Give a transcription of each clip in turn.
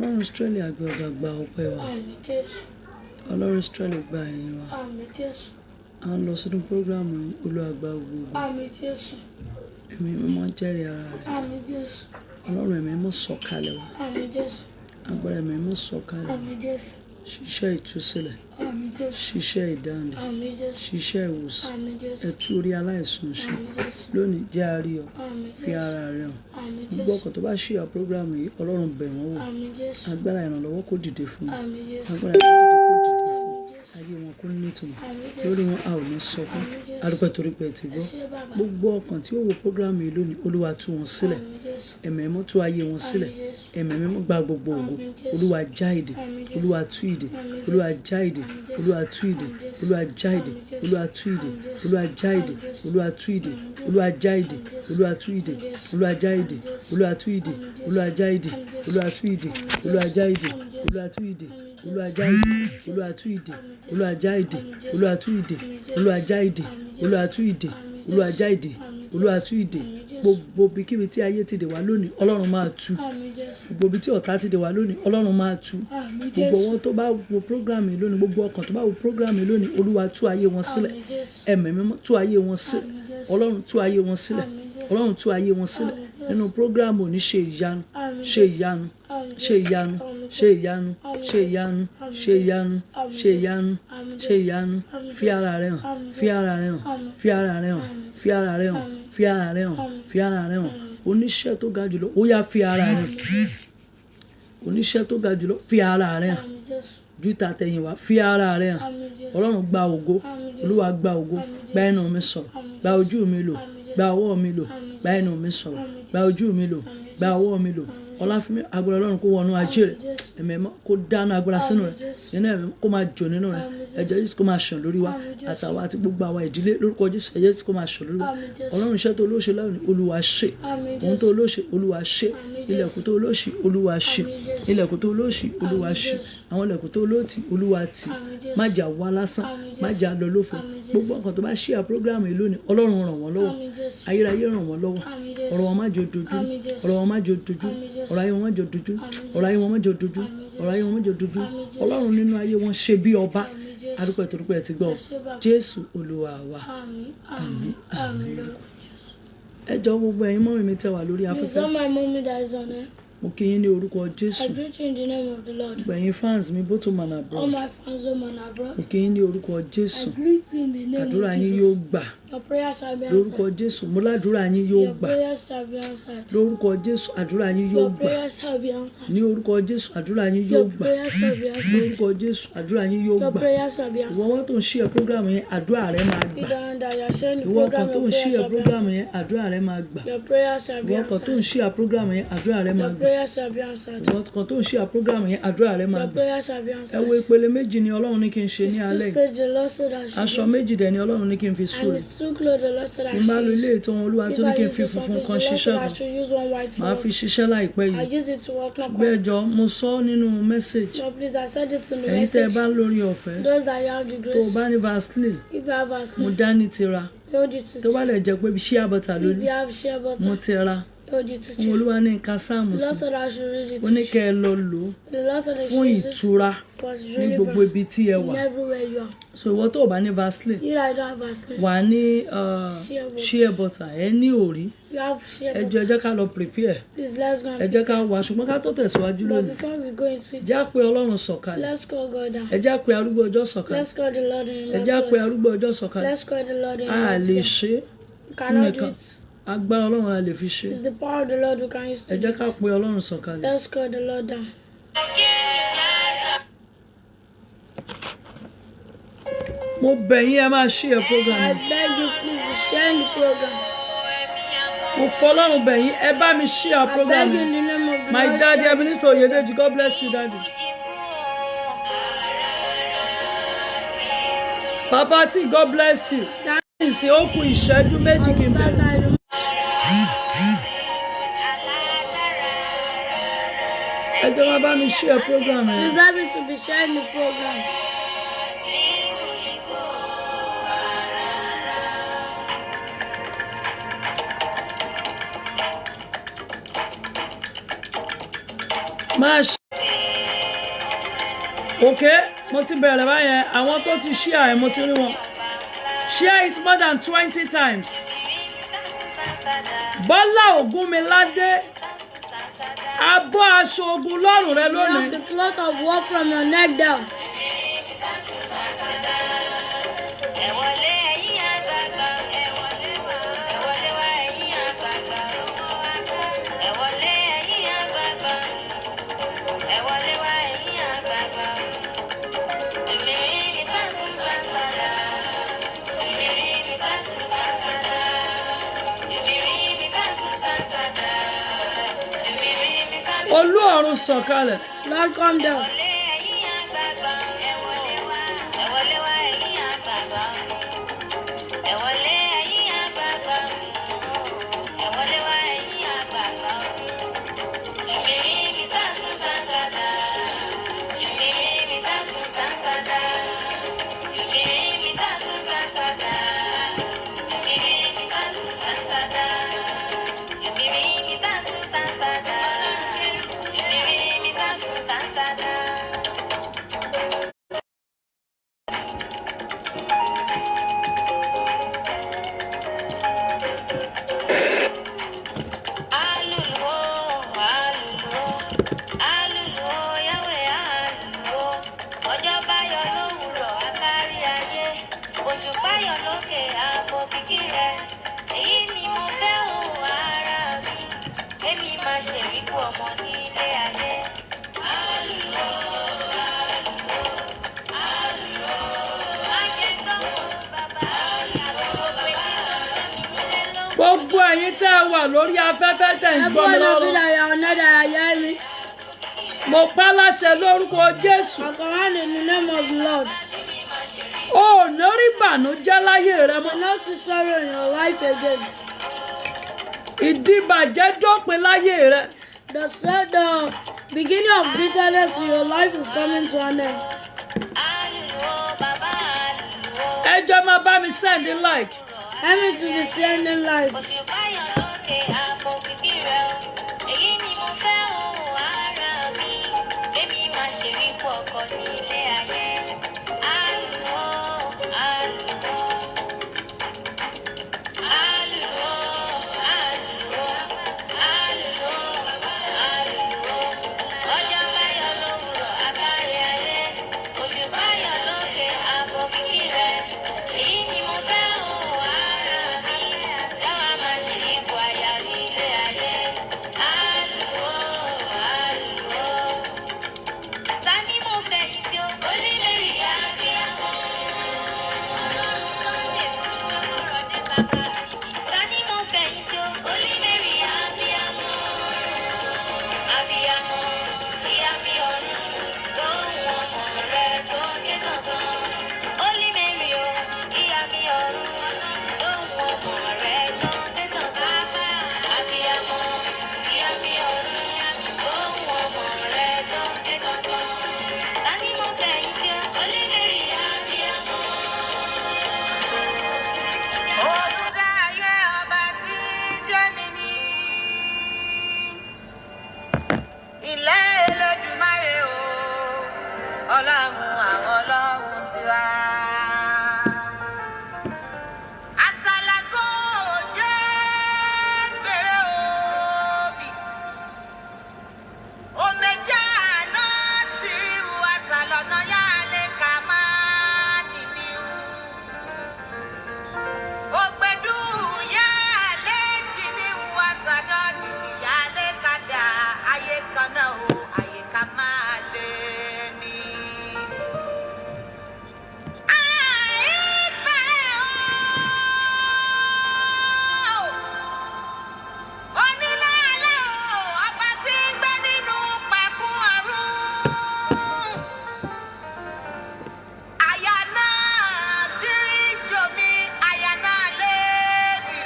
Ọlọ́run Ísírẹ́lì àgbẹ̀ ọ̀gá gba ọpẹ́ wa. Àmín Jésù. Ọlọ́run Ísírẹ́lì gba ẹ̀yìn wa. Àmín Jésù. À ń lọ sínú prógráàmù yìí, Olúwa gba gbogbo. Àmín Jésù. Ẹ̀mí mímọ́ jẹ́rìí ara rẹ̀. Àmín Jésù. Ọlọ́run ẹ̀mí mímọ́ sọ̀kalẹ̀ wá. Àmín Jésù. Agbára ẹ̀mí mímọ́ sọ̀kalẹ̀ wá. Àmín Jésù. Ṣiṣẹ́ ìtúsílẹ̀. Àmín Jésù. Ṣiṣẹ́ ìdáǹdè. Àmín Jésù. Ṣiṣẹ́ ìwòsàn. Àmín Jésù. Ẹ tú orí aláìsàn ṣe. Àmín Jésù. Lónìí jẹ́ a rí ọ. Àmín Fi Jésù. ara rẹ̀ hàn. Àmín Gbogbo Jésù. ọkàn tó bá ṣíà prógráàmù yìí, Ọlọ́run bẹ̀ wọ́n wò. Àmín Jésù. Agbára ìrànlọ́wọ́ kó dìde fún wọn. Àmín Jésù. Agbára ìrànlọ́wọ́ kó dìde fún wọn. Àmín Jésù. Ayé wọn kó nítumọ̀. Àmín Lórí Jésù. wọn a ò ní sọkún. Àmín Jésù. A dúpẹ́ torí pé ẹ ti Ẹ gbọ́. ṣé bàbá. Gbogbo ọkàn tí ó wo prógráàmù yìí lónìí, Olúwa tú wọn sílẹ̀. Àmín Jésù. Ẹ̀mí mímọ́ tú ayé wọn sílẹ̀. Àmín Jésù. Ẹ̀mí mímọ́ gba gbogbo ògo. Àmín Jésù. Olúwa já ìdè. Àmín Jésù. Olúwa tú ìdè. Àmín Jésù. Olúwa já ìdè. Àmín Jésù. Olúwa tú ìdè. Àmín Jésù. Olúwa já ìdè. Àmín Jésù. Olúwa tú ìdè. Àmín Jésù. Olúwa já ìdè. Àmín Jésù. Olúwa tú ìdè. Àmín Jésù. Olúwa já ìdè. Àmín Jésù. Olúwa tú ìdè. Àmín Jésù. Olúwa já ìdè. Àmín Jésù. Olúwa tú ìdè. Àmín Jésù. Olúwa já ìdè. Àmín Jésù. Olúwa tú ìdè. Àmín Jésù. Olúwa já ìdè. Àmín Jésù. Olúwa tú ìdè. Àmín Jésù. Olúwa já ìdè. Àmín Jésù. Olúwa tú ìdè. Àmín Jésù. Olúwa já ìdè. Àmín Jésù. Olúwa tú ìdè. Àmín Jésù. Olúwa já ìdè. Àmín Jésù. Olúwa tú ìdè. Àmín Jésù. Olúwa já ìdè. Àmín Olúwa Jésù. tú ìdè. Àmín Jésù. Gbogbo ibikíbi tí ayé ti dè wá lónìí, Ọlọ́run máa tú. Àmín Jésù. Gbogbo ibi tí ọ̀tá ti dè wá lónìí, Ọlọ́run máa tú. Àmín Gbogbo Jésù. wọn tó bá wo prógráàmù yìí lónìí, gbogbo ọkàn tó bá wo prógráàmù yìí lónìí, Olúwa tú ayé wọn sílẹ̀. Àmín Jésù. Ẹ̀mí mímọ́ tú ayé wọn sílẹ̀. Àmín Jésù. Ọlọ́run tú ayé wọn sílẹ̀. Àmín Jésù. Ọlọ́run tú ayé wọn sílẹ̀. Àmín Jésù. Nínú prógráàmù òní ṣe ìyanu. Àmín Ṣe Jésù. ìyanu. Àmín Ṣe Jésù. ìyanu. Àmín Ṣe Jésù. ìyanu. Àmín Ṣe Jésù. ìyanu. Àmín Ṣe Jésù. ìyanu. Àmín Ṣe Jésù. ìyanu. Àmín Ṣe Jésù. ìyanu. Àmín Fi Jésù. ara rẹ̀ hàn. Àmín Fi Jésù. ara rẹ̀ hàn. Àmín. Fi ara rẹ̀ hàn. Àmín. Fi ara rẹ̀ hàn. Àmín. Fi ara rẹ̀ hàn. Àmín. Fi ara rẹ̀ hàn. Àmín. Oníṣẹ́ tó ga jùlọ, ó yá fi ara rẹ̀ hàn. Àmín Jésù. Oníṣẹ́ tó ga jùlọ, fi ara rẹ̀ hàn. Àmín Jésù. Ju ìtàtẹ̀yìnwá, fi ara rẹ̀ hàn. Àmín Jésù. Ọlọ́run gba ògo. Àmín Jésù. Olúwa gba ògo. Àmín Jésù. Gba ẹnu mi sọ̀rọ̀. Àmín Gba Jésù. ojú mi lò. Àmín Jésù. Gba ọwọ́ mi lò. Àmín Gba Jésù. ẹnu mi sọ̀rọ̀. Àmín Jésù. Gba ojú mi lò. Àmín Gba Jésù. ọwọ́ mi lò. Àmín Jésù. Ọláfínmi, agbára Ọlọ́run kó wọnú ajé rẹ̀. Àmín Jésù. Ẹ̀mí mímọ́ kó dáná agbára sínú rẹ̀. Àmín Jésù. Iná ẹ̀mí mímọ́ kó máa jò nínú rẹ̀. Àmín Jésù. Ẹ̀jẹ̀ Jésù kó máa ṣàn lórí wa. Àmín Jésù. Àtàwa àti gbogbo àwa ìdílé lórúkọ Jésù. Ẹ̀jẹ̀ Jésù kó máa ṣàn lórí wa. Àmín Jésù. Ọlọ́run iṣẹ́ tó olóṣè lónìí, Olúwa ṣe. Àmín Ohun tó Jésù. olóṣè, Olúwa ṣe. Àmín Jésù. Ilẹ̀kùn tó olóṣì, Olúwa ṣe. Àmín Jésù. Ilẹ̀kùn tó olóṣì, Olúwa Àmín ṣe. Jésù. Àwọn ilẹ̀kùn tó olóòtì, Olúwa tì. Àmín Jésù. Má jà wá lásán. Àmín Jésù. Má jà lọ lófo. Àmín Jésù. Gbogbo nǹkan tó bá ṣíà prógráàmù yìí lónìí, Ọlọ́run ràn wọ́n lọ́wọ́. Àmín Jésù. Ayérayé ràn wọ́n lọ́wọ́. Àmín Jésù. Ọ̀rọ̀ wọn má jò dojú. Àmín Jésù. Ọ̀rọ̀ wọn má jò dojú. Àmín Jésù. Ọ̀rọ̀ ayé wọn má jò dojú. Àmín Ọ̀rọ̀ ayé wọn má jò dojú. Àmín Jésù. Ọ̀rọ̀ ayé wọn má jò dojú. Àmín Jésù. Ọlọ́run nínú ayé wọn ṣe bí ọba. Àmín Jésù. Adúpẹ́ torí pé ẹ ti gbọ́. Ẹ ṣé bàbá. Jésù Olúwa wa. Àmín. Àmín. Àmín lórúkọ Jésù. Ẹ jọ̀ọ́ gbogbo ẹ̀yin mọ́mì mi tẹ́ wà lórí Please, afẹ́fẹ́. all my mommy that is on air, Mo kí yín ní orúkọ Jésù. I greet you in the name of the Lord. Gbogbo ẹ̀yin fans mi both home and All abroad. my fans home and abroad, Mo kí yín ní orúkọ I Jésù. greet you in the name Àdúrà of yín yóò Jesus. gbà. Your prayers shall be Lórúkọ answered. Jésù. Mo ládùúrà yín yóò Your gbà. prayers shall be answered. Lórúkọ Jésù. Àdúrà yín yóò Your gbà. prayers shall be answered. Ní orúkọ Jésù. Àdúrà yín yóò Your gbà. prayers shall be answered. Lórúkọ Jésù. Àdúrà yín yóò Your gbà. prayers shall be Ìwọ answered. wọn tó ń ṣí ẹ prógrámù yẹn, àdúrà rẹ máa You gbà. don't that you are sharing the Ìwọ kan program, tó your ń ṣí prayers ẹ shall be prógrámù answered. yẹn, àdúrà rẹ máa gbà. Your prayers shall be Ìwọ kan tó ń answered. ṣí ẹ prógrámù yẹn, àdúrà rẹ máa Your gbà. prayers shall be answered. Ìwọ kan tó ń ṣí ẹ prógrámù yẹn, àdúrà rẹ máa Your gbà. prayers shall be Ẹ wo answered. ìpele méjì ni Ọlọ́run ní kí n ṣe It's ní two alẹ́ yìí. stage the Lord said I should Aṣọ do. méjì dẹ̀ ni Ọlọ́run ní kí n fi And súre. it's two clothes the Lord said I Tí n bá lo should ilé use. ètò wọn, Olúwa If tó ní I kí n use fi this one, funfun the kan Lord ṣiṣẹ́ said I kan. should use one white Màá one. fi ṣiṣẹ́ láìpẹ́ I yìí. use it to work on Ṣùgbọ́n ẹ jọ̀ọ́, mo sọ ọ́ nínú mẹ́sẹ̀gì. So please accept it in the Ẹ̀yin tẹ́ ẹ message. bá lórí ọ̀fẹ́, Those that you have the tó o grace, bá ní Vaseline, if you have a mo sin, dání ti ra. hold it Tó to bá lè jẹ́ pé shea butter ló If ní, you have share mo butter, ti ra. hold it to Ohun you. Olúwa ní nǹkan sáàmù The sí. Lord said I should read it Ó to ní you. kẹ́ ẹ lọ lò ó The Lord said I fún should use it ìtura for ní really gbogbo ibi tí ẹ in wà. everywhere you are. So ìwọ tó o bá ní Vaseline, You that don't have a sin, wà á ní Shea butter. shea butter, ẹ ní òrí. you have share Ẹ jọ̀ọ́, butter. ẹ jẹ́ ká lọ prepare. Please let's go Ẹ and jẹ́ ká wá, ṣùgbọ́n ká tó tẹ̀síwájú But lónìí. before we go into it, Jẹ́ á pe Ọlọ́run sọ̀kalẹ̀. let's call God down. Ẹ jẹ́ á pe arúgbó ọjọ́ sọ̀kalẹ̀. Let's call the Lord in Ẹ jẹ́ á pe love. arúgbó ọjọ́ sọ̀kalẹ̀. Let's call the Lord in A lè love. ṣe é You cannot do nìkan. it. Agbára Ọlọ́run la lè fi ṣe é. It's the power of the Lord who can use Ẹ to do jẹ́ ká it. pe Ọlọ́run sọ̀kalẹ̀. Let's call the Lord down. Mo bẹ̀ yín, ẹ máa share program I yìí. beg you, please be sharing the program. Mo fọlọ́run bẹ̀ yín, ẹ bá mi share I program beg you in yìí. the name of the My Lord. daddy, share this Ebenezer Oyedeji, God bless you, daddy. Papa T, God bless you. Ìsìn ó kù ìṣẹ́jú méjì kí n That bẹ̀rẹ̀. I remember. Ẹ jọ̀ọ́ máa bá mi share program yìí. Please help me to be sharing the program. Máa Okay, mo ti bẹ̀rẹ̀ báyẹn, àwọn tó ti share ẹ̀ mo ti rí wọn. Share it more than 20 times. Bọ́lá Ògúnmiládé, abọ́ aṣọ ogun lọ́rùn rẹ lónìí. Remove the cloth of war from your neck down. Olú ọ̀run sọ̀kalẹ̀. Lord, come down. Gbogbo ẹ̀yin tẹ́ ẹ wà lórí afẹ́fẹ́ tẹ́ ń gbọ́ mi lọ́rùn. Mo pa láṣẹ lórúkọ Jésù. I command in the name of the Lord. O ò ní rí ìbànújẹ́ láyé rẹ mọ́. You will not see sorrow in your life again. Ìdíbàjẹ́ dópin láyé rẹ. The beginning of bitterness in your life is coming to an end. Ẹ jọ̀ọ́ máa bá mi send like. Help me to be sending like.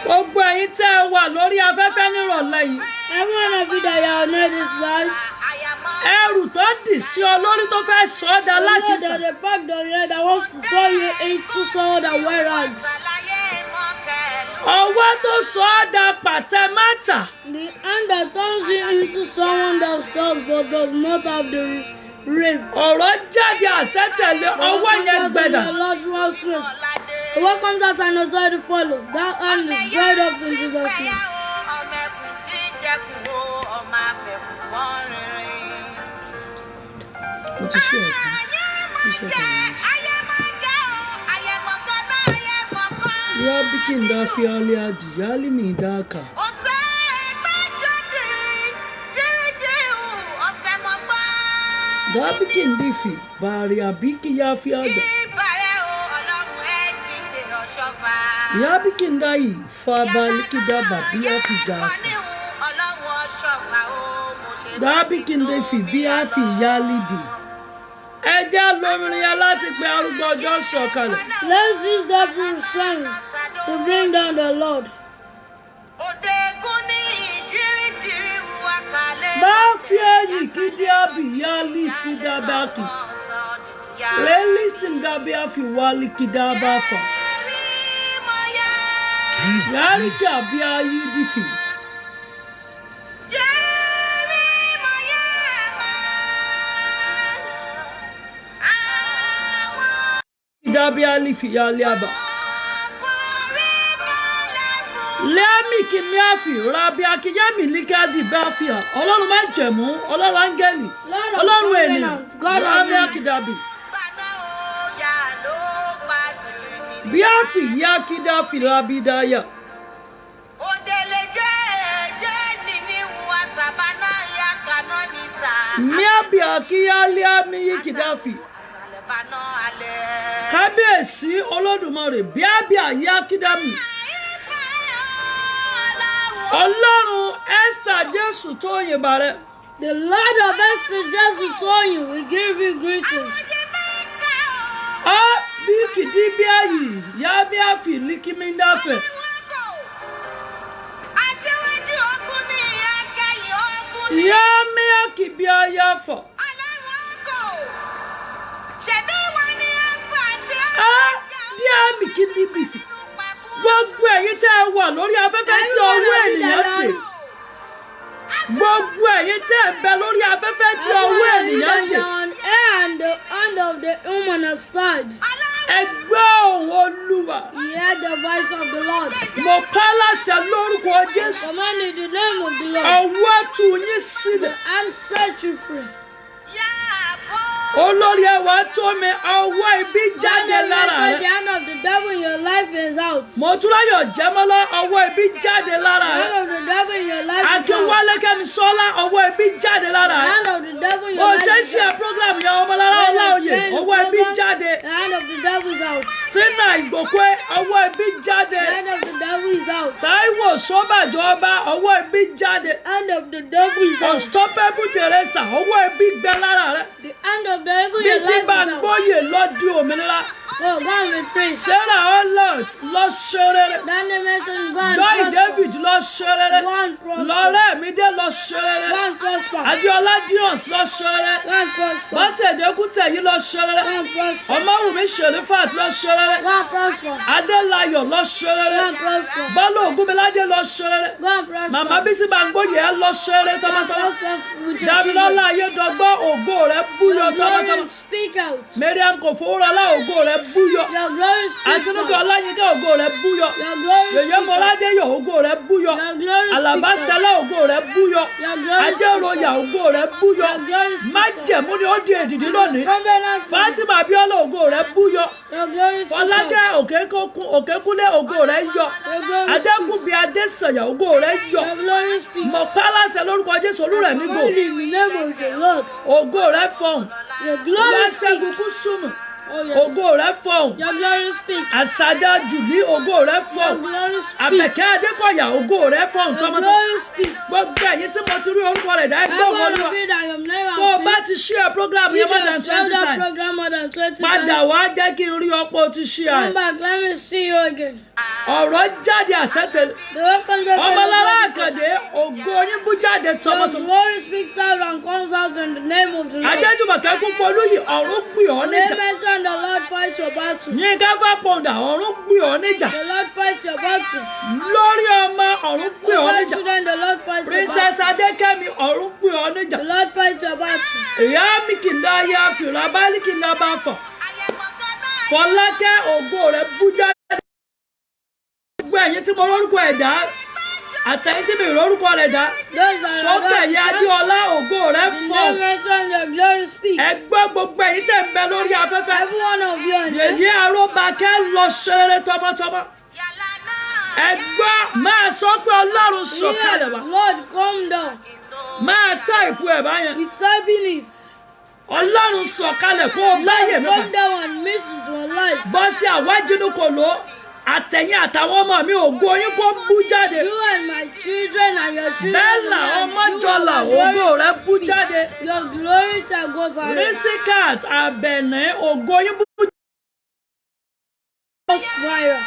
Gbogbo ẹ̀yin tẹ́ ẹ wà lórí afẹ́fẹ́ nírọ̀lẹ́ yìí. Everyone of you that you know this life. Ẹrù tó dì sí ọ lórí tó fẹ́ sọ ọ́ dà lákìsà. The packed on you that wants to turn you into someone that wear rags. Ọwọ́ tó sọ ọ́ dà pàtẹ mẹ́ta. The hand that turns you into someone that sells but does not have rain. ọ̀rọ̀ jáde àṣẹ́tẹ̀lé ọwọ́ yẹn gbẹ̀dà. The Lord was rich. The word comes out and authority follows. That hand is dried up in Jesus' name. Mo ti ṣe ẹ̀kọ́. Iṣẹ́ kan ní. Ya bikin da fi aliya diyali mi daka. Da bikin difi bari abiki ya fi ada. Ya bikin da yi fa baliki da babi ya fi dafa. Da bikin difi bi ya fi yalidi. Ẹ jẹ́ lómìnirin yẹn láti pe arúgbó ọjọ́ sọ̀kalẹ̀. Let's use that song to bring down the Lord. Máa fi èyí kí díàbì yá lì fi dábàá kì. Rẹ́lísìn dábì á fi wálé kí dábàá fà. Yàrá kí àbí ayé dìfì. Dabi alifi ya liaba. Lẹ́mì kí mi àfi rabi akíyẹ́mì lígádì bá fi hàn. Ọlọ́run má jẹ̀mú, ọlọ́run áńgẹ́lì, ọlọ́run ènìyàn, rabi akídàbì. Bí àpì yá kídà fi rabi dáyà. Mi àbí akíyálé àmì yí kídàfì. Kábíyèsí Olódùmarè bí àbí ayé akídàmì. Ọlọ́run Esther Jésù Tóyìn bàrẹ̀. The Lord of Esther Jésù Tóyìn will give you greetings. A bí kìdí bí ayì yá bí àfi líkímí dáfẹ̀. Ìyá mi àkìbí ayé àfọ̀. Díẹ̀ mi kí ní bìfì. Gbogbo ẹ̀yin tẹ́ ẹ wà lórí afẹ́fẹ́ tí ọwọ́ ènìyàn dè. Gbogbo ẹ̀yin tẹ́ ẹ bẹ lórí afẹ́fẹ́ tí ọwọ́ ènìyàn dè. And the hand of the woman has tied. Ẹ gbọ́ ohùn Olúwa. Hear the voice of the Lord. Mo pa láṣẹ lórúkọ Jésù. Command in the name of the Lord. Ọwọ́ tú yín sílẹ̀. And set you free. Olórí ẹwà tó mi ọwọ́ ibi jáde lára rẹ̀. The hand of the devil in your life is out. Mo tún láyọ̀ jẹ́mọ́lá ọwọ́ ibi jáde lára The rẹ̀. hand of the devil in your life is out. Akínwálé Kẹ́mi Sọ́lá ọwọ́ ibi jáde lára The rẹ̀. hand of the devil in Bó your ṣe life ń is ṣe out. program yẹn ọmọlára ọláòyè ọwọ́ ibi jáde. The hand of the devil is out. Tínà Ìgbòkwe ọwọ́ ibi jáde. The hand of the devil is out. Táíwò Sọ́bàjọ́ ọba ọwọ́ ibi jáde. The hand of the devil is out. Unstoppable Teresa ọwọ́ ibi gbẹ lára rẹ̀. The hand of the devil in your Bísí life is out. Báńgbóyè lọ di òmìnira. Oh, go and be praised. Sarah Olot lọ ṣe rere. Daniel mentioned go and Joy prosper. David lọ ṣe rere. Go and prosper. Lọ́rẹ́ mi dé lọ ṣe rere. Go and prosper. Adéọlá Dions lọ ṣe rere. Go and prosper. Bọ́sẹ̀dé Kútẹ̀yí lọ ṣe rere. Go and prosper. Ọmọwùmí Ṣèrífàt lọ ṣe rere. Go and prosper. Adélayọ̀ lọ ṣe Go rere. and prosper. Bọ́lá Ògúnmiládé lọ ṣe rere. Go and prosper. Màmá Bísí Báńgbóyè ẹ lọ ṣe rere Go and tọmọtọmọ. prosper with your Dámilọ́lá children. Ayédọ́gbọ́ ògo rẹ̀ búyọ Your tọmọtọmọ. glory speak out. Mariam Kòfowórọlá ògo rẹ̀ búyọ. Your glory speak Àtinúkẹ́ out. Ọláyínká ògo rẹ̀ búyọ. Your glory Yèyé speak out. Mọ́ládéyọ̀ ògo rẹ̀ búyọ. Your glory Àlàbá speaks out. Stella ògo rẹ̀ búyọ. Your glory Adéróyà speaks out. ògo rẹ̀ búyọ. Your glory speaks out. Májẹ̀mú ni ó di èdìdí lónìí. Providence. Fátímà Abíọ́lá ògo rẹ̀ búyọ. Your glory speaks out. Fọlákẹ́ Òkékúnlé ògo rẹ̀ yọ. Your glory Adékúnbí Adésànyà ògo rẹ̀ yọ. Your glory speaks. Mo pa láṣẹ lórúkọ Jésù Olúrẹ̀mígò. Holy in the name of the Lord. Ògo rẹ̀ fọhùn. Your glory Láṣẹ́gun speaks. Kúsùmù. Oh yes. Ògo rẹ̀ fọhùn. Your glory speaks. Àsàdá Jùlí ògo rẹ̀ Your fọhùn. glory speaks. Àbẹ̀kẹ́ Adékọ̀yà ògo rẹ̀ fọhùn Your tọmọtọmọ. glory speaks. Gbogbo ẹ̀yin tí mo ti rí orúkọ rẹ̀ dá ẹgbẹ́ òun Everyone Olúwa. of you that your name Tó o has bá seen, ti share program if yẹn more you than have shared 20 that times. program more than 20 Padà times, wá jẹ́ kí n rí ọ̀pọ̀ o ti share. come back, let me see you again. Ọ̀rọ̀ jáde àṣẹ́tẹ̀lẹ̀. The weapons of Ọmọlára Àkàndé ògo yín bú jáde your tọmọtọmọ. glory speaks out and comes out in the name of the Lord. Adéjùmọ̀kẹ́ Kúnpọ̀ Olúyì ọ̀run gbì ọ́ They níjà. mention the Lord fight your battle. Yínká Fápọ̀ndà ọ̀run gbì ọ́ níjà. The Lord fight fights your battle. lórí ọmọ ọ̀run pè ọ́ Over níjà children, the Lord fights your princess battle. adékẹ́mi ọ̀run pè ọ́ níjà The Lord fights your battle. ìyá mi kì í dá ayé àfìrà báálí kì í dá bá fọ̀ fọlákẹ́ ògo rẹ̀ bú jáde gbogbo ẹ̀yin tí mo lórúkọ ẹ̀dá àtẹ̀yìn tí mi lórúkọ rẹ̀ dá sókè yẹ adéọlá ògo rẹ̀ fọ̀ ẹ gbọ́ gbogbo ẹ̀yin tẹ̀ ń bẹ lórí afẹ́fẹ́ Every one of you on earth. yèyé aróbakẹ́ lọ ṣeré tọmọtọmọ ẹ gbọ́ máa sọ pé ọlọ́run sọ̀kalẹ̀ wá Lord, come down. máa tá ìpú ẹ̀ báyẹn We typing it. ọlọ́run sọ̀kalẹ̀ kó o báyè Lord, mi come down and miss with one life. bọ́ sí àwájínú kò ló àtẹ̀yìn àtàwọn ọmọ mi ògo yín kó bú jáde You and my children and your children. bẹ́ẹ̀là ọmọjọlá ògo rẹ̀ bú jáde Your glory shall go far. risikat abẹ̀nẹ̀ ògo yín bú Viral.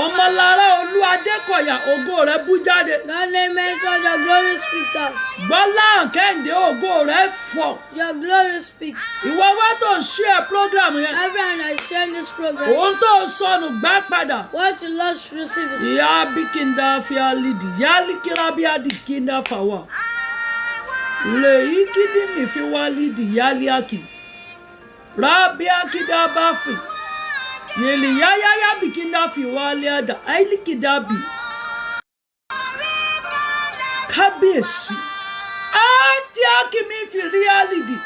ọmọlára olú adékọ̀yà ògo rẹ̀ bú jáde That name mentioned, your glory speaks out. gbọ́lá kẹ́hìndé ògo rẹ̀ fọ̀ Your glory speaks. ìwọ wá tó ń ṣe program yẹn Everyone that is sharing this program, òun tó sọnù gbá padà what you lost, receive it. ìyá bíkíndà fíálídì yálíkírábíàdì kíndà fàwà lèyí kídìmí fi wálídì yálíàkì rábíàkídà báfì yèlì yáyáyá bíkíndà fi wálíàdà àìlíkídàbì kábíyèsí ájíákìmí fi ríálídì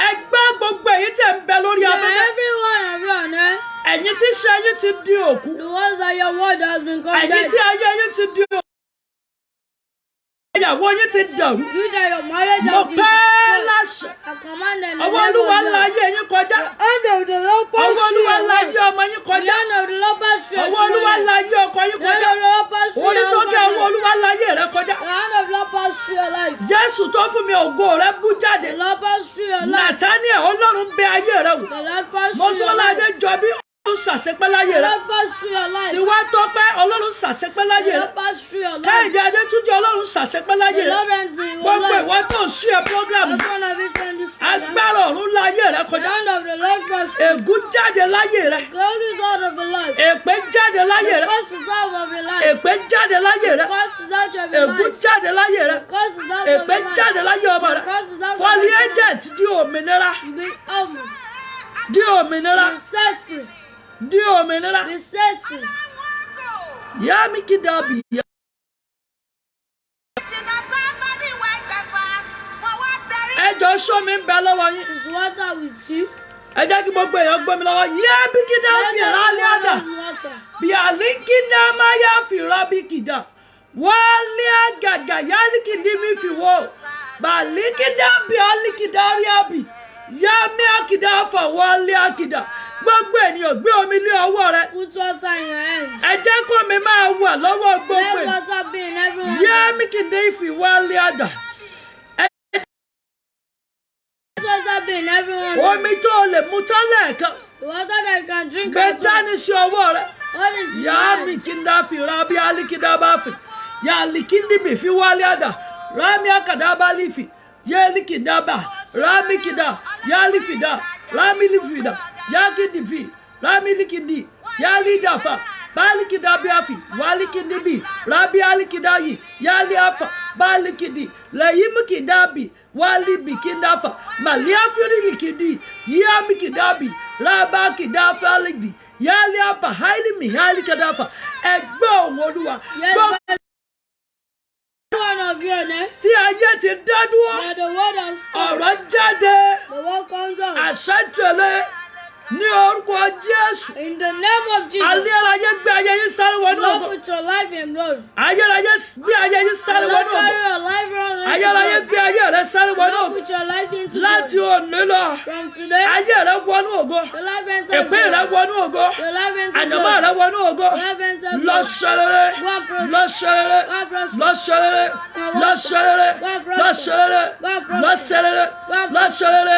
ẹgbẹ́ gbogbo èyí tẹ̀ ń bẹ lórí Yeah, afẹ́fẹ́ everyone of you on earth, ẹ̀yin tí ṣe yín ti di òkú the ones that your word has been ẹ̀yin condemned. tí ayé yín ti di òkú ìyàwó yín ti dàrú You that your marriage mo has been pẹ́ destroyed. láṣẹ I command in the ọwọ́ name olúwa of ńlá God. ayé yín kọjá Hand of the Lord pass ọwọ́ through olúwa your ńlá life. ayé ọmọ yín The kọjá hand of the Lord pass through your ọwọ́ olúwa children. ńlá ayé ọkọ yín The hand kọjá of the Lord pass through orí your tó kẹ́ ọwọ́ husband. olúwa ńlá ayé rẹ kọjá The hand of the Lord pass through your life. jésù tó fún mi ògo rẹ bú jáde The Lord pass through your life. nàtàníẹ̀ ọlọ́run bẹ ayé rẹ wò The Lord pass through your mọ́sọ́ládé life. jọ bí ọlọ́run ṣàṣepẹ́ láyé The rẹ Lord pass through your life. tiwa tọ́pẹ́ ọlọ́run ṣàṣepẹ́ láyé The rẹ Lord pass through your life. káyọ̀dé adétúnjẹ ọlọ́run ṣàṣepẹ́ láyé The rẹ Lord ends in your gbogbo life. ìwọ tó ń ṣe program Every one of you in this program. agbára ọ̀run láyé rẹ The kọjá hand of the Lord pass through. ègún jáde láyé rẹ God is out of your life. èpè jáde láyé The rẹ curse is out of your life. èpè jáde láyé rẹ The curse is out of your ègún life. jáde láyé rẹ The curse is out of èpè your life. jáde láyé ọmọ rẹ The curse is out of fọlí your life. agent di òmìnira Be humble. di òmìnira Be set free. di òmìnira Be set free. yá mi kí dàbí yá. ẹjọ́ sọ mi ń bẹ lọ́wọ́ yín Is water with you? ẹ jẹ́ kí gbogbo èèyàn gbọ́ mi lọ́wọ́ yá bí kí dá Let fi everyone rálẹ́ àdá use water. bí àlíkí náà máa yá fi rábí kìdá wálé àgàgà yálíkì ní mi fi wọ́ bàlíkí dá bí àlíkì dá rí àbí yá mi àkìdá fà wálé àkìdá gbogbo ènìyàn gbé omi lé ọwọ́ rẹ Put water in your hand. ẹ jẹ́ kó mi máa wà lọ́wọ́ gbogbo Let ènìyàn water be in everyone's yá hand. mi kìdá ìfì wálé àdá Let water be in everyone's hand. omi tó o lè mu tán lẹ́ẹ̀kan The water that you can drink gbé at once. dání sí ọwọ́ rẹ. Hold it in your Ya hand. mi kinda fi rabi alikida bafi. Ya likindi mi fi wali ada. Rami akada balifi. Ye likida ba. Rami kida. Ya lifida. Rami lifida. Ya kindi fi. Rami likindi. Ya lidafa. Balikida biafi. Wali kindi bi. Rabi alikida yi. Ya liafa. Balikidi. Layim kidabi. Wali bikindafa. Malia firi likidi. Ya mi kidabi. Raba kidafa alikidi. Yálé àbá háìlì mìhálì kẹdàfà ẹgbẹ́ òun olúwa Yes, gbọ́ but every one of you on earth, tí ayé ti dá dúró that the word has stopped. ọ̀rọ̀ jáde The word comes out. àṣẹ tẹ̀lé ní orúkọ Jésù In the name of Jesus. ayérayé gbé ayé yín sáré wọnú Lord, ògo put your life in glory. ayérayé gbé ayé yín sáré Lord, wọnú ògo carry your life around into ayérayé glory. gbé ayé rẹ sáré wọnú Lord, ògo put your life into láti glory. òní lọ From today, ayé rẹ wọnú ògo your life enters ìpín rẹ glory. wọnú ògo Your life enters àyànmọ́ glory. rẹ wọnú ògo Your life enters lọ glory. ṣerere Go and prosper. lọ ṣerere Go and prosper. lọ ṣerere lọ ṣerere lọ ṣerere lọ ṣerere lọ ṣerere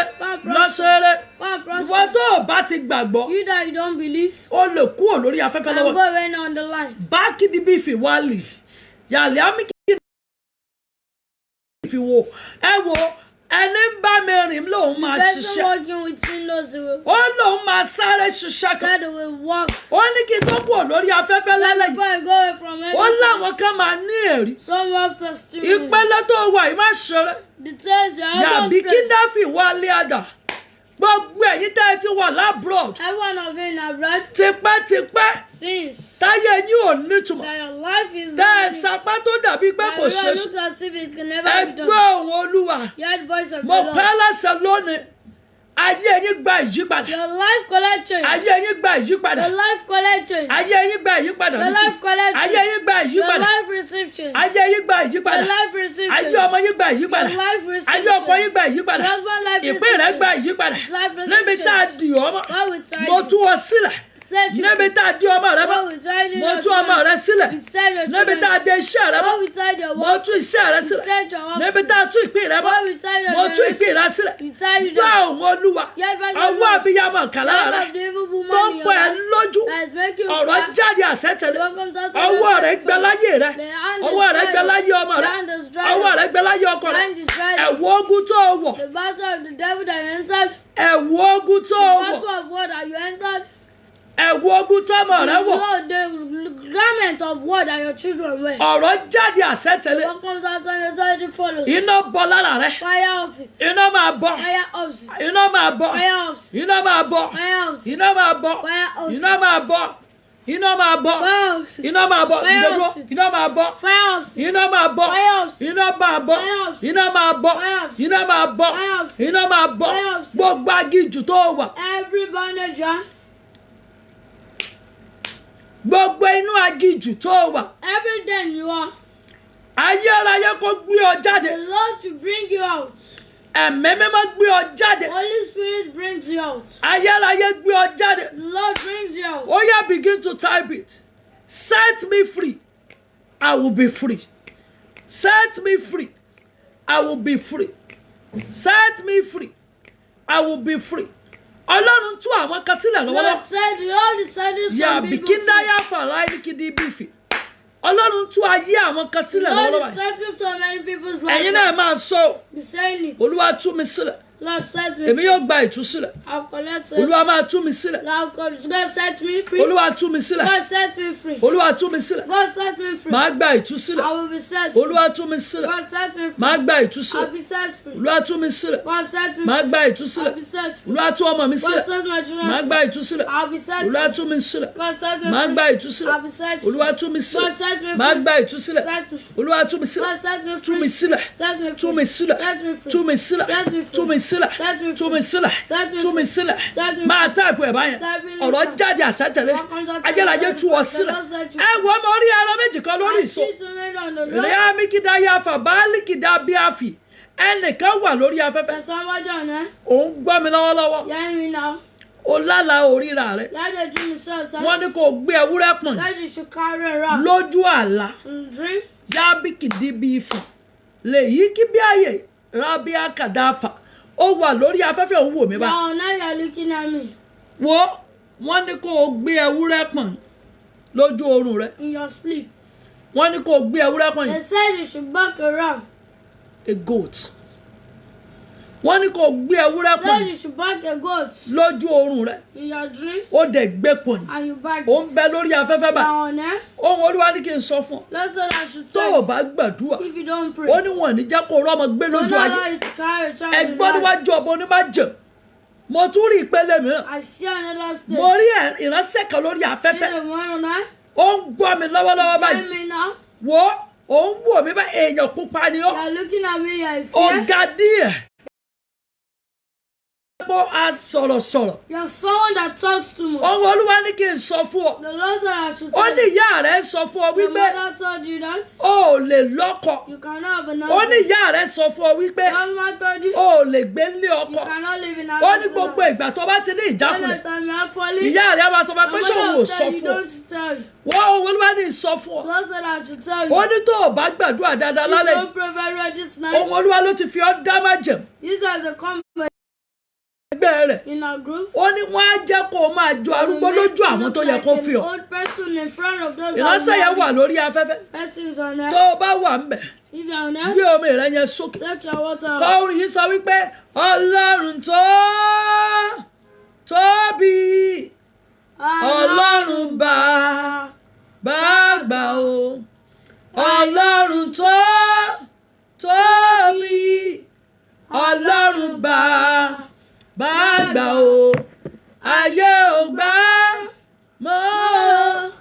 lọ ṣerere Go and ìwọ prosper. tó o bá ti gbàgbọ́ You that you don't believe, o lè kúrò lórí afẹ́fẹ́ and lọ́wọ́ go away now on the line. báàkì níbi ìfìwálì yàlẹ́ àmì kí fi wo ẹ wo ẹni ń bá mi rìn lòun máa person ṣiṣẹ́ walking with me knows he will. ó lòun máa sáré ṣiṣẹ́ kan Said he will walk. ó ní kí n tó kúrò lórí afẹ́fẹ́ lálẹ́ Before yìí I go away from ó láwọn everything, kan máa ní èrí some have testimony. ìpele tó wà yìí má ṣeré Details your yàbí album kí play. dáfì wálé àdà gbogbo ẹ̀yin tẹ́ ẹ ti wà lábroad Every one of you in abroad tipẹ́tipẹ́ since táyé yín ò nítumọ̀ that your life is tẹ́ ẹ not sapá tó dàbí pé that kò you ṣeé are ṣe looked as if it can ẹ never be gbọ́ done. ohùn olúwa You heard the voice of the mo pẹ́ Lord. láṣẹ lónìí ayé yín gba ìyípadà Your life collect change. ayé yín gba ìyípadà Your life collect change. ayé yín gba ìyípadà Your life collect ayé change. yín gba Your ìyípadà life receive change. ayé yín gba Your ìyípadà life receive ayé change. ọmọ yín gba ìyípadà Your life receive ayé ọkọ yín change. gba ìyípadà Your husband life ìpín rẹ receive gba change. ìyípadà Life receive níbi tá a change. dì ọ́ mọ́ God will tell mo you. tú ọ sílẹ̀ Set you níbi free. tá a dì ọmọ rẹ mọ́ God will tell you mo your tú ọmọ children. rẹ sílẹ̀ You set your níbi tá a children. dé iṣẹ́ rẹ mọ́ God will tell your mo work. tú iṣẹ́ rẹ You sílẹ̀ set your work. níbi tá a tú ìpín rẹ mọ́ God will tell your mo tú ìpín generation. rẹ sílẹ̀ You tell you gbọ́ that. ohùn olúwa Yeah, but ọwọ́ àbíyamọ kàlá Lord rẹ of the evil tó woman ń in your pọ̀ ẹ́ life lójú that is making you ọ̀rọ̀ cry. jáde àṣẹ́tẹ̀lé Welcome to the ọwọ́ rẹ Lord. gbẹ láyé rẹ The hand is ọwọ́ rẹ gbẹ dried up. láyé ọmọ The rẹ hand is dried ọwọ́ up. rẹ gbẹ láyé ọkọ The rẹ hand is dried up. ẹ̀wù ogun tó o wọ̀ The battle of the devil that you entered. ẹ̀wù ogun tó The o wọ̀ battle of war that you entered. ẹ̀wù ogun tó ọmọ rẹ wọ̀ The garment of war that your children wear. ọ̀rọ̀ jáde àṣẹ́tẹ̀lé Welcome to the authority follows. iná bọ́ lára rẹ Fire of it. iná máa bọ́ Fire of it. iná máa bọ́ Fire of it. iná máa bọ́ Fire of it. iná máa bọ́ Fire of it. iná máa bọ́ iná máa bọ́ Fire of it. iná máa bọ́ Fire ìdádúró of it. iná máa bọ́ Fire of it. iná máa bọ́ Fire of it. iná máa bọ́ Fire of it. iná máa bọ́ Fire of it. iná máa bọ́ Fire of it. iná máa bọ́ Fire of it. gbogbo agijù tó wà Every bondage, John. gbogbo inú agijù tó wà Every day you are. ayérayé kó gbé ọ jáde The Lord to bring you out. ẹ̀mí mímọ́ gbé ọ jáde Holy Spirit brings you out. ayérayé gbé ọ jáde The Lord brings you out. ó yá begin to type it set me free I will be free set me free I will be free set me free I will be free ọlọ́run tú àwọn kan sílẹ̀ lọ́wọ́lọ́wọ́ Lord said, the Lord is setting yà some people free. bìkíndáyà fàrà ẹnikìdí bífì ọlọ́run tú ayé àwọn kan sílẹ̀ Lord lọ́wọ́lọ́wọ́ is setting so many people's ẹ̀yin lives. náà máa sọ Be saying it. olúwa tú mi sílẹ̀ Lord set me èmi free. yóò gba ìtúsílẹ̀ I'll collect it. olúwa máa tú mi sílẹ̀ Lord God set me free. olúwa tú mi sílẹ̀ God set me free. olúwa tú mi sílẹ̀ God set me free. máa gba ìtúsílẹ̀ I will be set free. olúwa tú mi sílẹ̀ God set me free. máa gba I'll ìtúsílẹ̀ be set free. olúwa tú mi sílẹ̀ God set me máa free. gba I'll ìtúsílẹ̀ be set free. olúwa tú ọmọ mi God sílẹ̀ set my children máa free. gba ìtúsílẹ̀ I'll be set olúwa free. tú mi sílẹ̀ God set me máa free. gba ìtúsílẹ̀ I'll be set free. olúwa tú mi God sílẹ̀ set me máa free. gba ìtúsílẹ̀ Set me free. olúwa tú mi sílẹ̀ God set me tú mi free. sílẹ̀ Set me tú free. mi sílẹ̀ Set me free. tú mi sílẹ̀ Set me free. tú mi sílẹ̀ Set me tú free. mi sílẹ̀ Set me tú mi free. sílẹ̀ Set me máa táàpù ẹ̀ báyẹn Type in ọ̀rọ̀ it. jáde àṣẹ́tẹ̀lé Welcome to the ayérayé tú ọ Lord sílẹ̀ set you ẹ wọ́n mọ orí ara méjì kan lórí I ìsọ see to made on the Lord. rẹ́ẹ́ mikida yafa báálí kìdá bíàfì ẹnìkan wà lórí afẹ́fẹ́ There's somebody on there. òun gbọ́ mi lọ́wọ́lọ́wọ́ Hearing me now. o lálàá oríra rẹ Yeah, they dream so sad. wọ́n ní kó o gbé ewúrẹ́ pọ̀n Said you should carry around. lójú àlá In dream. yábìkìdí bí ifọ̀ lèyí kí bí ààyè rábíà kàdáfà ó wà lórí afẹ́fẹ́ òun wò mí bá Now, now you're looking at me. wo wọ́n ní kó o gbé ewúrẹ́ pọ̀n lójú oorun rẹ In your sleep. wọ́n ní kó o gbé ewúrẹ́ pọ̀n They yìí said you should back around. a goat wọ́n ní kó o gbé ewúrẹ́ pọ̀n Said you should back a goat. lójú oorun rẹ In your dream. ó dẹ̀ gbé pọ̀n yìí And you back ó ń it. bẹ lórí afẹ́fẹ́ bá Now on there. ohun olúwa ní kí n sọ fún ọ Lord said I should tó tell o you. bá gbàdúrà If you don't pray. ó ní wọn ò ní jẹ́ kó o rọ́mọ gbé Don't lójú ayé allow you to carry a child in ẹgbọ́n life. níwájú ọba onímájẹ̀mú mo tún rí ìpele mìíràn I see another stage. mo rí ìránṣẹ́ kan lórí See afẹ́fẹ́ the one on there. ó ń gbọ́ mi lọ́wọ́lọ́wọ́ Tell báyìí me now. wo ó ń wò mí bá èèyàn pupa ni ó You're looking at me, you're in ó fear. ga díẹ̀ bó a sọ̀rọ̀ You're someone that talks too much. ohun olúwa ní kí n sọ fún ọ The Lord said I should ó tell ní you. ìyá rẹ sọ fún ọ Your wípé mother told you that. o ò lè lọ́kọ You cannot have an ó ní husband. ìyá rẹ sọ fún ọ wípé Your mother told you. o ò lè gbé lé You ọkọ cannot live in a ó ní gbogbo ìgbà tó bá ti ní All ìjákulẹ̀ the time you are falling. ìyá rẹ wá sọ fún ẹ pé Your ṣé òun ò mother will sọ tell you, fún ọ don't tell you. wọ́n ohun olúwa ní sọ fún ọ The Lord said I should tell ó you. ní tó o bá gbàdúrà dáadáa You lálẹ́ don't pray very well this night. ohun olúwa ló ti fi ọ́ dá májẹ̀mú Use it as a comfort. gbé ẹgbẹ́ rẹ̀ in our group. ó ní wọ́n á jẹ́ kó o máa jọ arúgbó lójú àwọn tó yẹ kó fi ọ́. Old person in front of those ìránṣẹ́ yẹn wà lórí afẹ́fẹ́ persons on tó there. o bá wà ń bẹ̀ If you are on there, gbé omi rẹ yẹn sókè. take your water. kọ orin yìí sọ wípé ọlọ́run tó tóbi ọlọ́run bá gbà o ọlọ́run tó tóbi ọlọ́run bá gbà o ayé ò gbà mọ́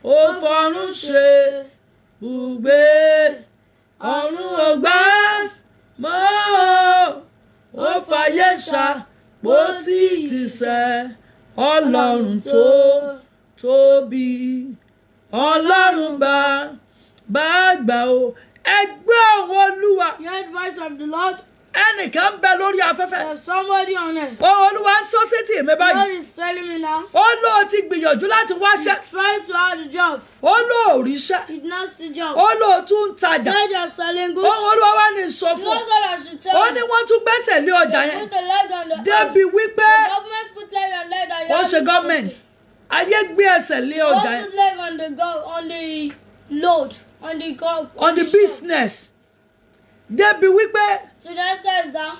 ó fọ̀run ṣe bùgbé ọ̀run ò gbà mọ́ ó fàyè ṣàpótí ìtìsẹ̀ ọlọ́run tó tóbi ọlọ́run bá gbà o ẹgbẹ́ òun olúwa Hear the voice of the Lord. ẹnìkan ń bẹ lórí afẹ́fẹ́ There's somebody on there. òun olúwa ń sọ sétí mi báyìí God is telling me now. ó lóò ti gbìyànjú láti wáṣẹ́ Try to have the job. ó lóò ríṣẹ́ Did not see job. ó lóò tún ń tajà Said you're selling goods. òun olúwa wá ní sọ The fún Lord said I should tell ó you. ní wọ́n tún gbẹ́sẹ̀ lé ọjà yẹn Put the leg on the débi wípé The government put leg on leg that you wọ́n have ṣe to gọ́ọ̀mẹ̀ntì ayé gbé ẹsẹ̀ lé Don't ọjà yẹn put leg on the load on the on the shop. business débi wípé So the extent is that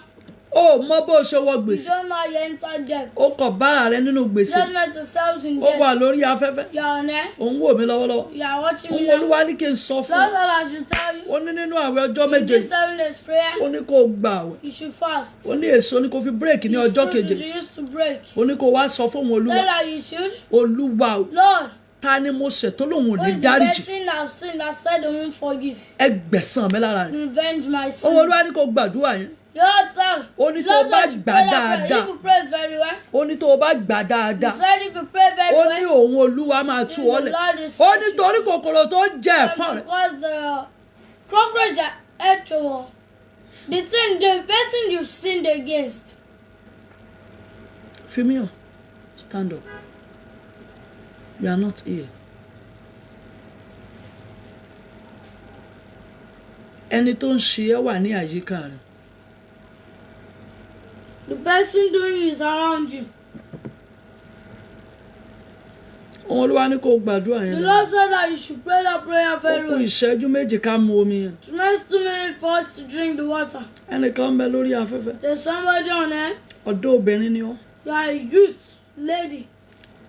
ó mọ bó ṣe wọ you gbèsè don't know how you enter debt. ó kọ bára rẹ nínú gbèsè Just let yourself in ó wà debt. lórí afẹ́fẹ́ You are on there. òun wò mí lọ́wọ́lọ́wọ́ You are watching me òun now. olúwa ní kí n sọ fún Lord ọ said I should tell you. ó ní nínú àwẹ̀ ọjọ́ In méje this 7 days prayer, ó ní kó o gba àwẹ̀ you should fast. ó ní èso ní kó fi bírèkì ní This ọjọ́ fruit keje you used to break. ó ní kó wá sọ fún òun Say olúwa that you should. olúwa o Lord, ta ni mo ṣẹ̀ tó lòun ò who ní is the dáríjì person that I've sinned that said I won't forgive? ẹ gbẹ̀san mi lára rẹ̀ Revenge my òun sin. olúwa ní kó gbàdúrà yẹn Lord, tell. ó ní tó o Lord bá said you gbà pray that prayer. dáadáa If you pray it very well. ó ní tó o bá gbà dáadáa He said if you pray very ó ní well. òun olúwa máa tú ọ lẹ̀ ó ní torí kòkòrò tó jẹ ẹ̀fọn rẹ̀ Because the cockroach are actual. The person you've sinned against. Fimio, stand up. You are not here. Ẹni tó ń ṣe ẹ́ wà ní àyíká rẹ̀. The person doing is around you. Òun olúwa ní kó gbàdúrà The yẹn Lord lọ. said that you should pray that prayer Ó very kù well. ìṣẹ́jú méjì ká mu omi yẹn. It remains 2 minutes for us to drink the water. Ẹnìkan ń bẹ lórí afẹ́fẹ́. There's somebody on there. Ọ̀dọ́ obìnrin ni ọ́. You are a youth lady.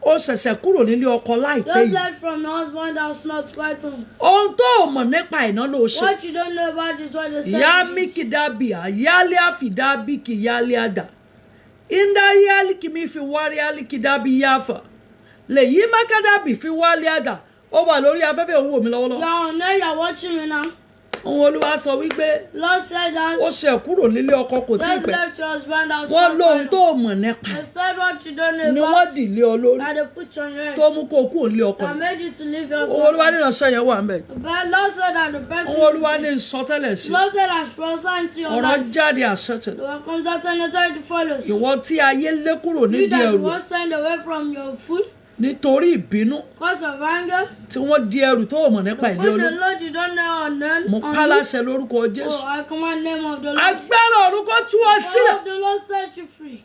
Ó ṣẹ̀ṣẹ̀ kúrò nílé ọkọ láìpẹ́ Just yìí. left from your husband that's not quite long. Ohun tó o mọ̀ nípa iná ló ṣe. What you don't know about is what they said. Ya you did. miki dabi ayali afidabi ki yali ada. Inda yali kimi fi wari ali kidabi yafa. Le yi makadabi fi wali ada. Ó wà lórí afẹ́fẹ́ òun wò mí You lọ́wọ́lọ́wọ́. are on there, you are watching me now. Òun olúwa sọ wípé Lord said that. ó ṣe kúrò nílé ọkọ kò tí ì Just pẹ́. left your husband that's Wọ́n not lóhun quite tó long. o mọ̀ nípa They said what you don't know ni wọ́n about. dì lé ọ lórí That they put on your head. tó mú kó o kúrò nílé ọkọ That yìí. made you to leave your Òun olúwa ní husband. ìránṣẹ́ yẹn wà ń bẹ̀. But Lord said that the person Òun olúwa ní is ìsọtẹ́lẹ̀ sí. Lord said I should prophesy into your Ọ̀rọ̀ life. jáde àṣẹtẹ̀. The word comes out and authority follows. Ìwọ tí ayé lé kúrò You nídìí that ẹrù was sent away from your food nítorí ìbínú because of anger. tí wọ́n di ẹrù tó o mọ̀ nípa Put ìlé the olórí. Lord you don't know on them. Mo on ká you. láṣẹ lórúkọ Jésù. Oh, I command name of the Lord. Agbára ọ̀run kó tú ọ The sílẹ̀. Lord of the Lord set you free.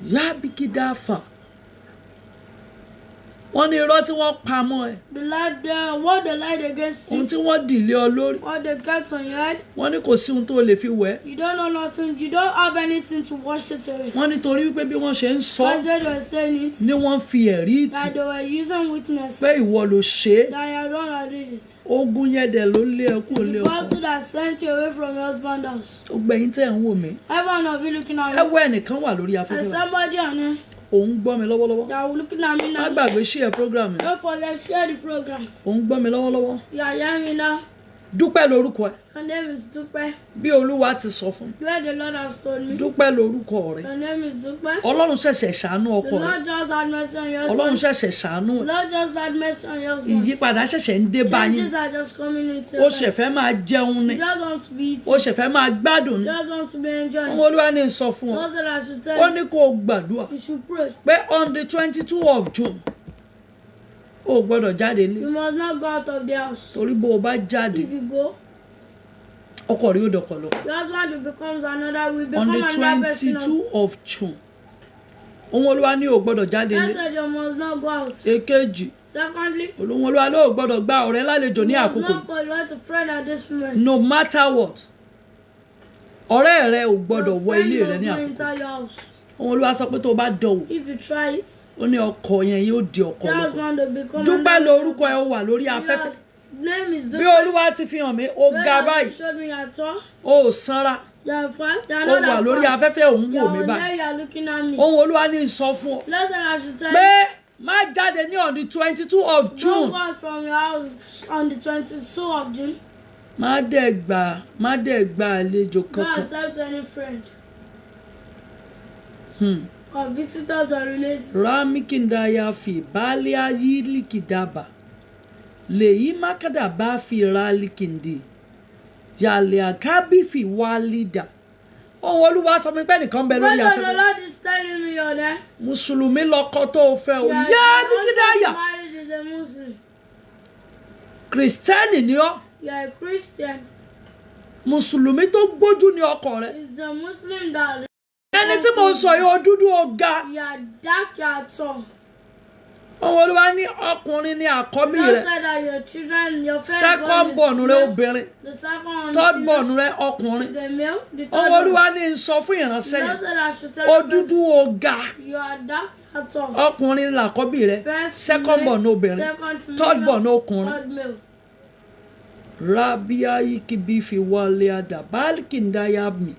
Yá bíkídá fà. Wọ́n ní irọ́ tí wọ́n pa mọ́ ẹ. What they lied against Ohun you. tí wọ́n dì lé ọ lórí. What they kept on your head. Wọ́n ní kò sí ohun tó lè fi wẹ̀. You don't know nothing. You don't have anything to wash it away. Wọ́n ní torí wípé bí wọ́n ṣe ń sọ As they were saying it, ni wọ́n fi ẹ̀rí ìtì that they were using witness pé that ìwọ ló ṣe é. you don't have did it. Ogun yẹn dẹ̀ ló lé ẹ kúrò lé The ọkọ. battle that sent you away from your husband's house. Ó gbẹ̀yìn tẹ̀ ń wò mí. Every one of you looking at Ẹ me. wọ ẹnìkan wà lórí There's afẹ́fẹ́. somebody on there Òun gbọ́ mi lọ́wọ́lọ́wọ́. that are looking at me Má now. gbàgbé share program mi. Don't forget, share the program. Òun gbọ́ mi lọ́wọ́lọ́wọ́. You are hearing me now. Dúpẹ́ lórúkọ ẹ. Your name is Dupe. Bí Olúwa ti sọ fún mi. Where the Lord has told me. Dúpẹ́ lórúkọ rẹ. Your name is Dupe. Ọlọ́run ṣẹ̀ṣẹ̀ ṣàánú The ọkọ rẹ. Lord just had mercy on your Ọlọ́run husband. ṣẹ̀ṣẹ̀ ṣàánú The ẹ. Lord just had mercy on your husband. Ìyípadà ṣẹ̀ṣẹ̀ ń dé bá yín. Changes are just coming into Ó your ṣẹ̀ life. fẹ́ máa jẹun ni. You just want to be eating. Ó ṣẹ̀ fẹ́ máa gbádùn ni. You just want to be enjoying. Àwọn Olúwa ní sọ fún ọ. Lord said I should Ó tell ní you. kó o gbàdúrà You should pray. pé on the 22 of June o gbọ́dọ̀ jáde ní You must not go out of the house. torí bó o bá jáde If you go, ọkọ rí ó dọkọ lọ. your husband will become another On the person. 22 of June ohun Olúwa ní ò gbọ́dọ̀ jáde God ní. said you must not go out. Èkejì, Secondly, ohun Olúwa ló ò gbọ́dọ̀ gba ọ̀rẹ́ lálejò ní you must àkókò not yìí. collect a friend at this moment. No matter what, ọ̀rẹ́ rẹ ò gbọ́dọ̀ Your wọ friend ilé rẹ must ní not àkókò. enter your house. Ohun Olúwa sọ pé tó o bá dánwò, If you try it, ó ní ọkọ yẹn yóò di ọkọ that lọ́kọ. one will become Dúpẹ́ another lórúkọ ẹ ó wà lórí afẹ́fẹ́. Your name is Bí Dúpẹ́. Olúwa ti fi hàn mí, ó ga God báyìí, has showed me at all. ó sanra, You are fat. You are ó not wà that lórí fat. afẹ́fẹ́ òun You wò mí are báyìí. there. You are looking at me. Ohun Olúwa ní sọ fún ọ Last time I should tell pé you, má jáde ní on the 22 of don't June. go out from your house on the 22nd of June. Má dẹ̀ gba àlejò Don't kankan. accept any friend Hmm. or visitors or relatives. Ramikindaya fi balia yilikidaba. Leyi makada ba fi ralikindi. Yale akabi fi walida. Ohun Olúwa sọ mi pé nìkan bẹ lórí Because the afẹ́fẹ́. Lord is telling me you're there. Mùsùlùmí lọkọ tó o fẹ́ o. Yeah, Yá the dígídáyà. husband married is a Muslim. Kìrìsìtẹ́nì ni ọ́. You are a Christian. Mùsùlùmí tó gbójú ní ọkọ rẹ̀. It's the Muslim that Ẹni tí mo sọ yìí ó dúdú ó ga. you are dark, you are tall. Ohun Olúwa ní ọkùnrin ní àkọ́bí God rẹ̀. said that your children, your first Second born rẹ̀ male, obìnrin. the second one Third is born female, rẹ̀ ọkùnrin. is a male, the third Ohun one. Olúwa ní sọ fún ìránṣẹ́ God yìí. said I should tell Ó you dúdú ó ga. you are dark, you are tall. Ọkùnrin làkọ́bí rẹ̀. First Second male, born obìnrin. second female, Third born ọkùnrin. third male. Rabia ikibi fi wọlé àdá bálkìndáyàmì.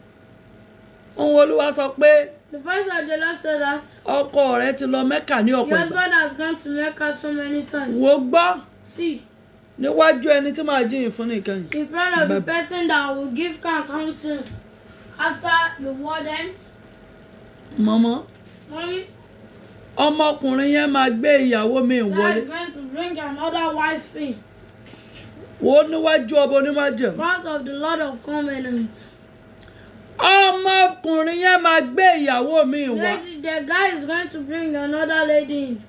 Ohun Olúwa sọ pé The voice of the Lord said that ọkọ rẹ̀ ti lọ Mẹ́kà ní ọ̀pọ̀ your ìgbà. husband has gone to Mecca so many times. Wo gbọ́ See, níwájú ẹni tí màá jíyìn fún nìkan yìí. in front of the Bab- person that will give account to after the world ends, Mọ́mọ́, mommy, ọmọkùnrin yẹn máa gbé ìyàwó mi God wọlé. is going to bring another wife in Wo níwájú ọba onímájẹ̀mú. front of the Lord of Covenant. Ọmọkùnrin yẹn máa gbé ìyàwó mi wá. Lady, the guy is going to bring another lady in.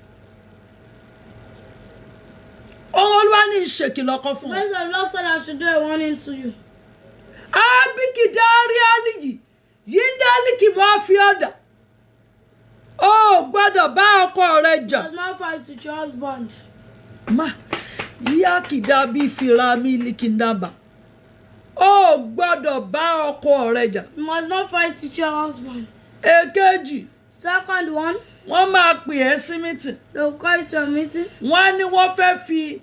Ohun Olúwa ní ìṣèkìlọ̀ kan fún ọ. First of the Lord said I should do a warning to you. Abikidari aliji, yindaliki mo fi ọ̀dà. Ó gbọ́dọ̀ bá ọkọ rẹ̀ jà. Does not fight with your husband. Ma, ìyá kìdá bí fira mi likindaba. Ó gbọ́dọ̀ bá ọkọ rẹ̀ jà. You must not fight with your husband. Èkejì, Second one, wọ́n máa pè ẹ́ sí mítìn. they will call you to a meeting. Wọ́n á ní wọ́n fẹ́ fi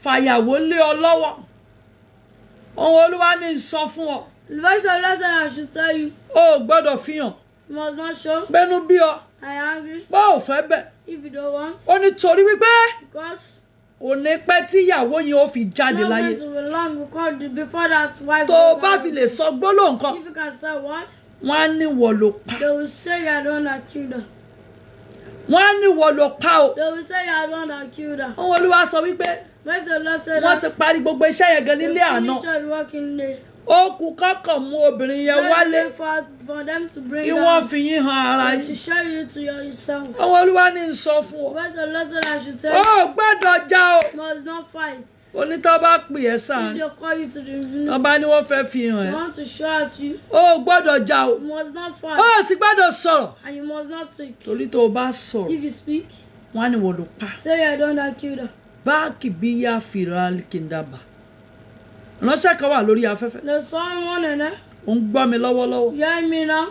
fàyàwó lé ọ lọ́wọ́. Ohun Olúwa ní sọ fún ọ. The voice of the Lord said I should tell you. Ó gbọ́dọ̀ fi hàn. You must not show. Bẹ́nu bí ọ. I am angry. Bó ò fẹ́ bẹ̀. If you don't want. Ó ní torí wípé Because ò ní pẹ́ tí ìyàwó yẹn ó fi jáde not láyé. going to be long because before that wife Tó o goes bá out. fi lè sọ gbólóhùn kan, If you can say what, wọ́n á ní wọ̀ ló pa. they will say you are the one that killed her. Wọ́n á ní wọ̀ ló pa o. They will say you are the one that killed her. Ohun Olúwa sọ wípé Voice of the Lord said wọ́n ti that parí gbogbo iṣẹ́ yẹn gan they nílé àná. finished the working day. Ó kù kọ́kàn mú obìnrin yẹn wálé For them to bring kí her wọ́n fi yín han ara and to yín. show you to yourself. Ohun Olúwa ní sọ fún ọ. Voice of the Lord said I should tell Ó you. gbọ́dọ̀ já o. You must not fight. Onítọ́ bá pè ẹ́ If sàn. they call you to the meeting, Wọ́n bá ní wọ́n fẹ́ fi hàn they ẹ́. want to show at you. Ó gbọ́dọ̀ já o. You must not fight. Ó sì gbọ́dọ̀ sọ̀rọ̀. And you must not take. Torí tó o bá sọ̀rọ̀, If you speak, wọ́n á ní wọ̀ ló pa. say you are the one that killed her. Báàkì bí yá fìrà kìndàbà. Ránṣẹ́ kan wà lórí afẹ́fẹ́. There's someone in there. Ó ń gbọ́ mi lọ́wọ́lọ́wọ́. You hear me now?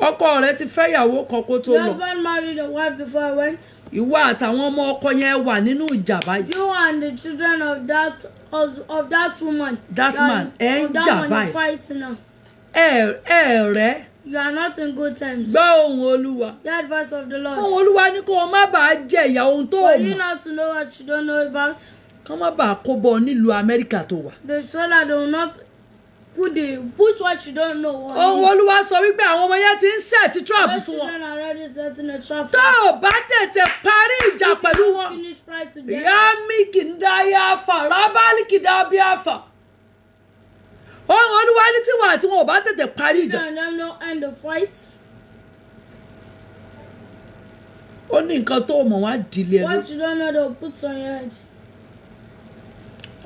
Ọkọ rẹ̀ ti fẹ́ ìyàwó kan kó tó Your lọ. husband married a wife before I went. Ìwọ àtàwọn ọmọ ọkọ yẹn wà nínú ìjà báyìí. You and the children of that woman. That you are- man, ẹ ń of that jà one báyìí. you're fighting now. Rẹ̀ You are not in good terms. gbọ́ ohùn Olúwa. The advice of the Lord. Ohùn Olúwa ní kó o má bàa jẹ ìyà ohun tó o For you mọ̀. not to know what you don't know about, Kán má bàa kó bọ nílùú Amẹ́ríkà tó wà. the so that they will not put what you don't know on Ohùn you. Olúwa sọ wípé àwọn ọmọ yẹn ti ń set trap Those fún wọn. children are already setting a trap. Tó o bá tètè parí ìjà pẹ̀lú wọn. Finish fight together. Ìyá mi kì í dá yá fà, rábálì kì í dá bí àfà. Ohùn Olúwa ní tiwọn àti wọn ò bá tètè parí ìjà. And them don't end the fight. Ó ní nǹkan tó o mọ̀ wá dìlé ẹ lórí. What you don't know, they'll put on your head.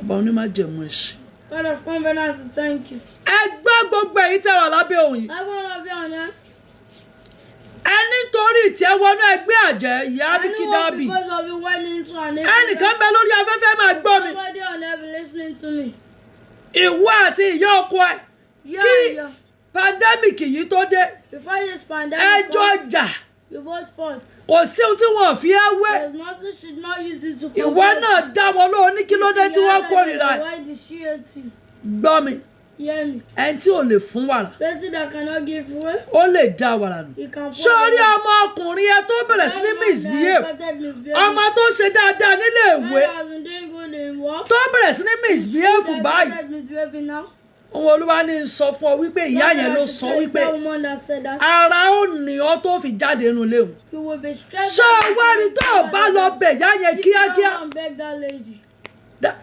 Ọba onímájẹ̀mú ẹ̀ṣin. God of covenant, to thank you. Ẹ gbọ́ gbogbo èyí tẹ́ wà lábẹ́ òun yìí. Everyone of you on here, Ẹ nítorí ìtẹ́ wọnú ẹgbẹ́ àjẹ́ ìyá ní kìdábì Because of you went into an ẹnìkan bẹ lórí afẹ́fẹ́ máa gbọ́ mi Somebody on heaven listening to me. ìwọ àti ìyá ọkọ ẹ Yeah. pandemic yìí tó dé Before this pandemic, ẹjọ́ jà you both fought. kò sí ohun tí wọn fi ẹ́ wé There's nothing she did not use it to ìwọ náà dá wọn lóhùn ní kí ló dé tí wọ́n kórìíra ẹ̀ Why did she hate you? gbọ́ mi Hear me. ẹni tí ò lè fún wàrà Person that cannot give way, ó lè dá wàrà nù he can pour sórí it. ọmọ ọkùnrin ẹ tó bẹ̀rẹ̀ sí ní Anyone that misbehave started misbehaving, ọmọ tó ṣe dáadáa nílé ìwé man has been doing good in work, tó bẹ̀rẹ̀ sí ní misbehave that báyìí started misbehaving now. ohun olúwa ní sọ fún ọ wípé ìyá yẹn ló sọ wípé That woman that said that, ara ó ní ọ tó fi jáde nínú ilé òun you will be stressed. ṣé o wá rí tó o bá lọ bẹ̀ ìyá yẹn If you don't kíákíá go and beg that lady,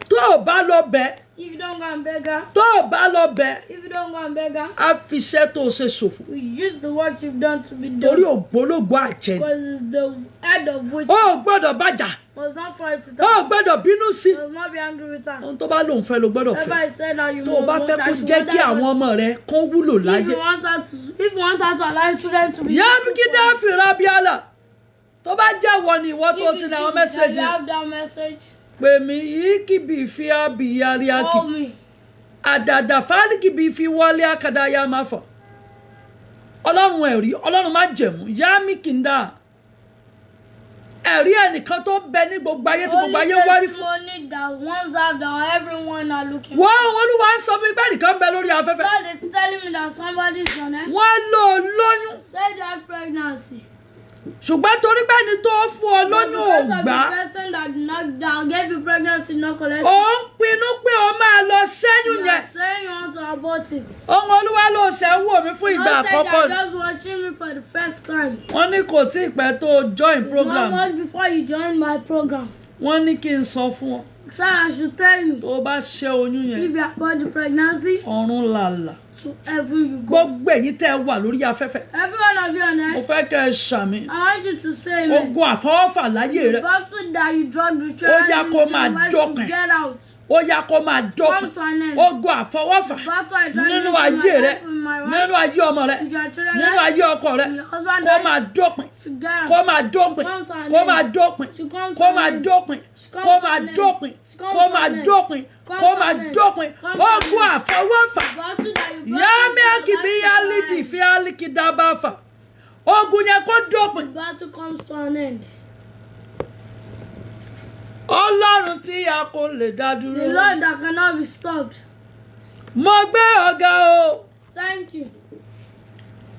tó o bá lọ bẹ̀ if you don't go and beg her, tó o bá lọ bẹ̀ if you don't go and beg her, á fi iṣẹ́ tó o ṣe ṣòfò we use the work you've done to be torí done. ògbólógbò àjẹ́ ni Because it's the head of which o ò gbọ́dọ̀ bàjà must not fight with o her, ò gbọ́dọ̀ bínú sí i must not be angry with her. ohun tó bá lòun fẹ́ ló gbọ́dọ̀ Whenever fẹ́ I said that, you tó o must bá know fẹ́ that kó she jẹ́ wants kí that. àwọn ọmọ rẹ kán wúlò If láyé you want her to allow your children to be yá useful mi kí for dá you, fìrà bíálà tó bá jẹ́wọ́ ni ìwọ tó if ti you ní àwọn see that mẹ́sẹ̀gì you have that message, pè mí yìí kì bí fi abìyáríàkì call me. àdàdà fáríkì bí fi wọlé akadàyà máa fọ ọlọ́run ẹ̀rí ọlọ́run má jẹ̀mú yá mi kì í dá ẹ̀rí ẹnìkan tó bẹ ní gbogbo ayé tí gbogbo ayé wárí fún testimony that ones have that everyone are looking wọ́n àwọn olúwa ń sọ fún mi pé ẹnìkan bẹ lórí afẹ́fẹ́ God is telling me that somebody is on it. wọ́n lò ó lóyún Say that pregnancy. ṣùgbọ́n torí pé ẹni tó fún ọ lóyún ò Because of gbà the person that gave you pregnancy not correct. ó ń pinnu pé ó máa lọ ṣẹ́yún You yẹn are saying you want to abort it. ohun olúwa ló ṣe ń wò mí fún ìgbà God said àkọ́kọ́ you're ni just watching me for the first time. wọ́n ní kò tí ì pẹ́ tó join It's program not much before you join my program. wọ́n ní kí n sọ fún ọ Sir, I should tell you, tó bá ṣẹ́ oyún yẹn if you abort the pregnancy, ọ̀run làlà to heaven you go. gbogbo èyí tẹ́ ẹ wà lórí afẹ́fẹ́ Every one of you on mo earth, fẹ́ kẹ́ ẹ ṣàmì I want you to say amen. ogun àfọwọ́fà láyé The rẹ battle that you drug the Ó children yá kó máa into, dópin. get out. ó yá kó máa dópin Come to an end. ogun àfọwọ́fà Battle I drug nínú into ayé my rẹ life with my wife, nínú ayé ọmọ rẹ with your children, nínú ayé ọkọ rẹ with your husband, kó máa dópin to get kó out. máa dópin Come to an kó end. máa dópin To come to kó an máa end. dópin Come kó to máa an end. dópin Come kó to máa an end. dópin Come kó to máa an end. dópin Come to an ogun end. àfọwọ́fà Battle that you brought yámi into àkìbí your life yálìdì to fi álìkì dábàfà ogun yẹn kó dópin the battle comes to an end. ọlọ́run tí a kò lè dá The dúró Lord that cannot be stopped. mo gbé ọ̀gá o Thank you.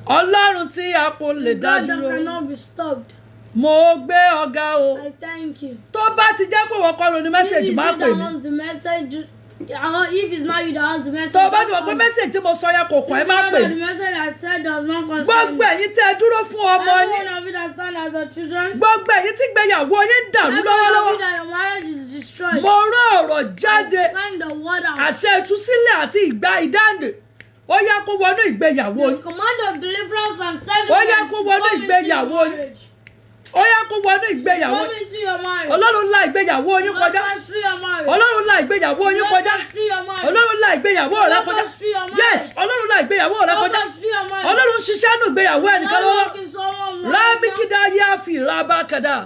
ọlọ́run tí a kò lè The dá God that dúró cannot be stopped. mo gbé ọ̀gá o I thank you. tó bá ti jẹ́ pé wọ́n kọ́ ló ní If mẹ́sẹ̀gì it's má you pè that mí wants the message, if it's not you that wants the message, tó bá ti mọ̀ don't pé come. mẹ́sẹ̀gì tí mo sọ yẹn kò kàn ẹ́ má If pè you know that mí the message I said does not concern gbogbo you. ẹ̀yin tẹ́ ẹ dúró fún ọmọ Every yín one of you that stand as a children, gbogbo ẹ̀yin tí gbéyàwó yín dàrú every one of lọ́wọ́lọ́wọ́ you that your marriage is destroyed, mo rán ọ̀rọ̀ jáde send the word out. àṣẹ ìtúsílẹ̀ àti ìgbà ìdáǹdè ó yá kó wọnú ìgbéyàwó The yín command of deliverance and settlement Ó yá kó wọnú come into ìgbéyàwó your yín. marriage. ó yá kó wọnú ìgbéyàwó Come into your marriage. ọlọ́run la ìgbéyàwó yín God kọjá pass through your marriage. ọlọ́run la ìgbéyàwó yín God kọjá pass through your marriage. ọlọ́run la ìgbéyàwó rẹ God kọjá pass through your marriage. yes ọlọ́run la ìgbéyàwó rẹ God kọjá pass through your marriage. ọlọ́run ṣiṣẹ́ nù ìgbéyàwó ẹnìkan God lọ́wọ́ work in someone's life rábí now. kídá yá fi rábá kadà.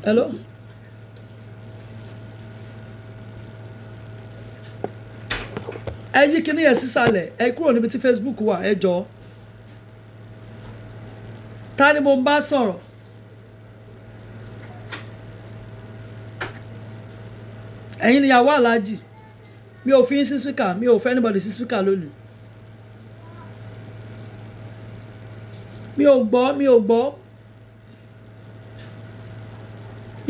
hello. ẹ yí kíní yẹn sísàlẹ̀ ẹ kúrò níbi tí Facebook wà ẹ jọ̀ọ́ ta ni mo ń bá sọ̀rọ̀ ẹ̀yin níyàwó aláàjì mi ò fi yín sí speaker mi ò fẹ́ anybody sí speaker lónìí mi ò gbọ́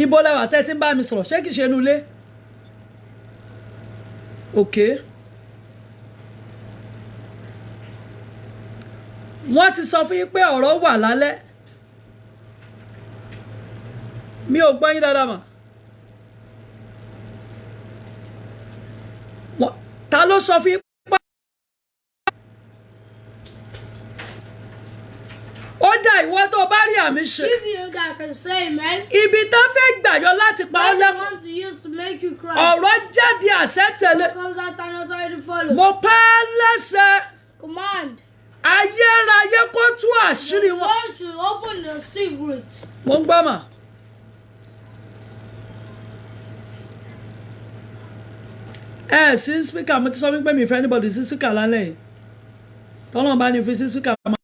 ibo lẹ́wà tẹ́ tí ń bá mi sọ̀rọ̀ ṣé kìí ṣe inú ilé okay. wọ́n ti sọ fún yín pé ọ̀rọ̀ wà lálẹ́ mi ò gbọ́ yín dáadáa mà ta ló sọ fún yín pé ó dà ìwọ tó bá rí àmì ṣe If you guys can say amen, ibi tó fẹ́ gbàyọ láti pa ọ́ what they lẹ́kọ̀ọ́ want to use to make you cry ọ̀rọ̀ jáde àṣẹ tẹ̀lé comes out and authority follows. mo pa á lẹ́sẹ̀ command. Ayérayé kó tú àṣírí wọn. God should open the secret. Mo ń gbọ́ mà. Sí speaker mo ti sọ wípé mi fẹ́ anybody sí speaker lálẹ́ yìí. Tọ́lọ́run bá ní fi sí speaker máa.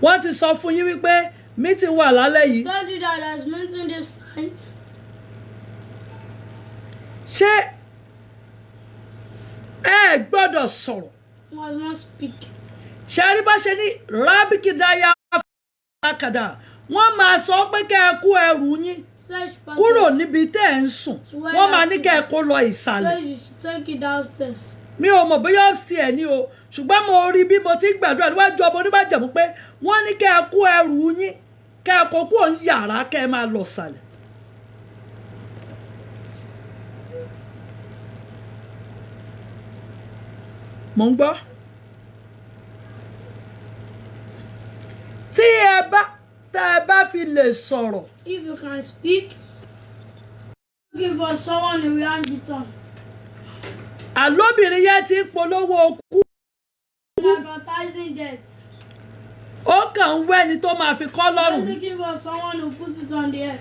Wọ́n ti sọ fún yín wípé meeting wà lálẹ́ yìí. Told you that there's meeting this night. Ṣé ẹ gbọ́dọ̀ sọ̀rọ̀? Must not speak. Ṣé rí bá ṣe ní rábìkìdáyà àkàdá wọ́n máa sọ pé kẹ́ ẹ kú ẹrù yín kúrò níbi tẹ́ ẹ ń sùn wọ́n máa ní kẹ́ ẹ kó lọ ìsàlẹ̀. So you should take it downstairs. Mi ò mọ̀ bóyá upstairs ni o ṣùgbọ́n mo rí bí mo ti gbàdúrà níwájú ọmọ oníbàjẹ́mú pé wọ́n ní kẹ́ ẹ kú ẹrù yín kẹ́ ẹ kó kúrò ní yàrá kẹ́ ẹ máa lọ sàlẹ̀. Mo ń gbọ́. Tí ẹ bá fi lè sọ̀rọ̀. If you can speak, looking for someone who will hand it on. Àlóbìnrin yẹn ti ń polówó okú. Advertising death. Ó kàn ń wẹ́ni tó máa fi kọ́ lọ́rùn. Looking for someone who puts it on the head.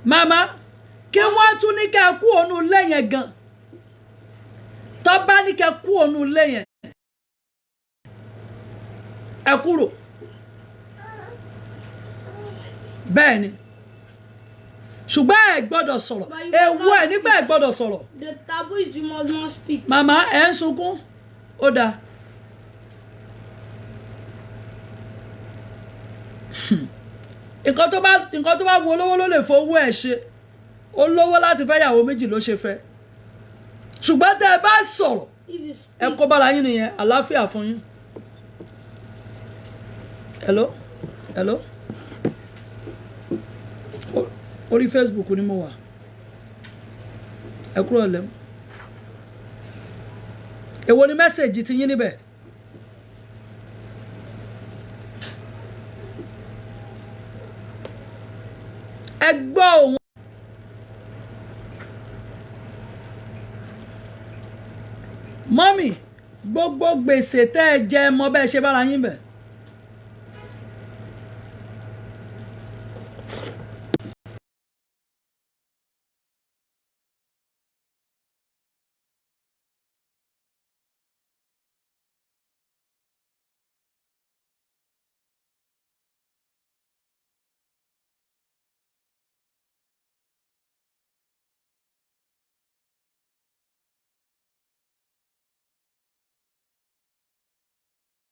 Màmá, kí wọ́n tún ní kẹ́ kú ònú ilé yẹn gan. Tó bá ní kẹ́ kú ònú ilé yẹn. Ẹ kúrò. Bẹ́ẹ̀ ni. Ṣùgbọ́n ẹ gbọ́dọ̀ sọ̀rọ̀. Èwo ẹ̀ nígbà ẹ gbọ́dọ̀ sọ̀rọ̀. The taboo is you must not speak. Màmá, ẹ ń sunkún. Ó dáa. Nǹkan tó bá wo olówó ló lè fowó ẹ̀ ṣe. Olówó láti fẹ́ yàwó méjì ló ṣe fẹ́. Ṣùgbọ́n tẹ́ ẹ bá sọ̀rọ̀. Ẹ kó bára yín nìyẹn, àlàáfíà fún yín. Hello? Hello? Orí Facebook ni mo wà. Ẹ kúrò lẹ́mu. Èwo ni mẹ́sẹ̀jì ti yín níbẹ̀? Ẹ gbọ́ òun. Mọ́mì, gbogbo gbèsè tẹ́ ẹ jẹ mọ́ bẹ́ẹ̀ ṣe bára yín bẹ̀.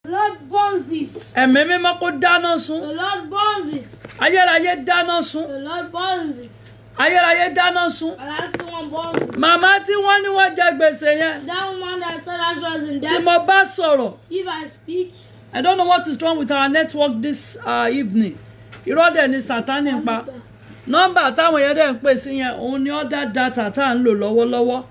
The Lord burns it. Ẹ̀mí mímọ́ kó dáná sun. The Lord burns it. Ayérayé dáná sun. The Lord burns it. Ayérayé dáná sun. And that's the one burns it. Màmá tí wọ́n ní wọ́n jẹ gbèsè yẹn. That woman that said that she was in debt. Tí mo bá sọ̀rọ̀. If I speak. I don't know what is wrong with our network this evening. Irọ́ dẹ̀ ni Sátánì ń pa. Nọ́mbà táwọn yẹn dẹ̀ ń pè sí yẹn òun ni other data tá à ń lò lọ́wọ́lọ́wọ́.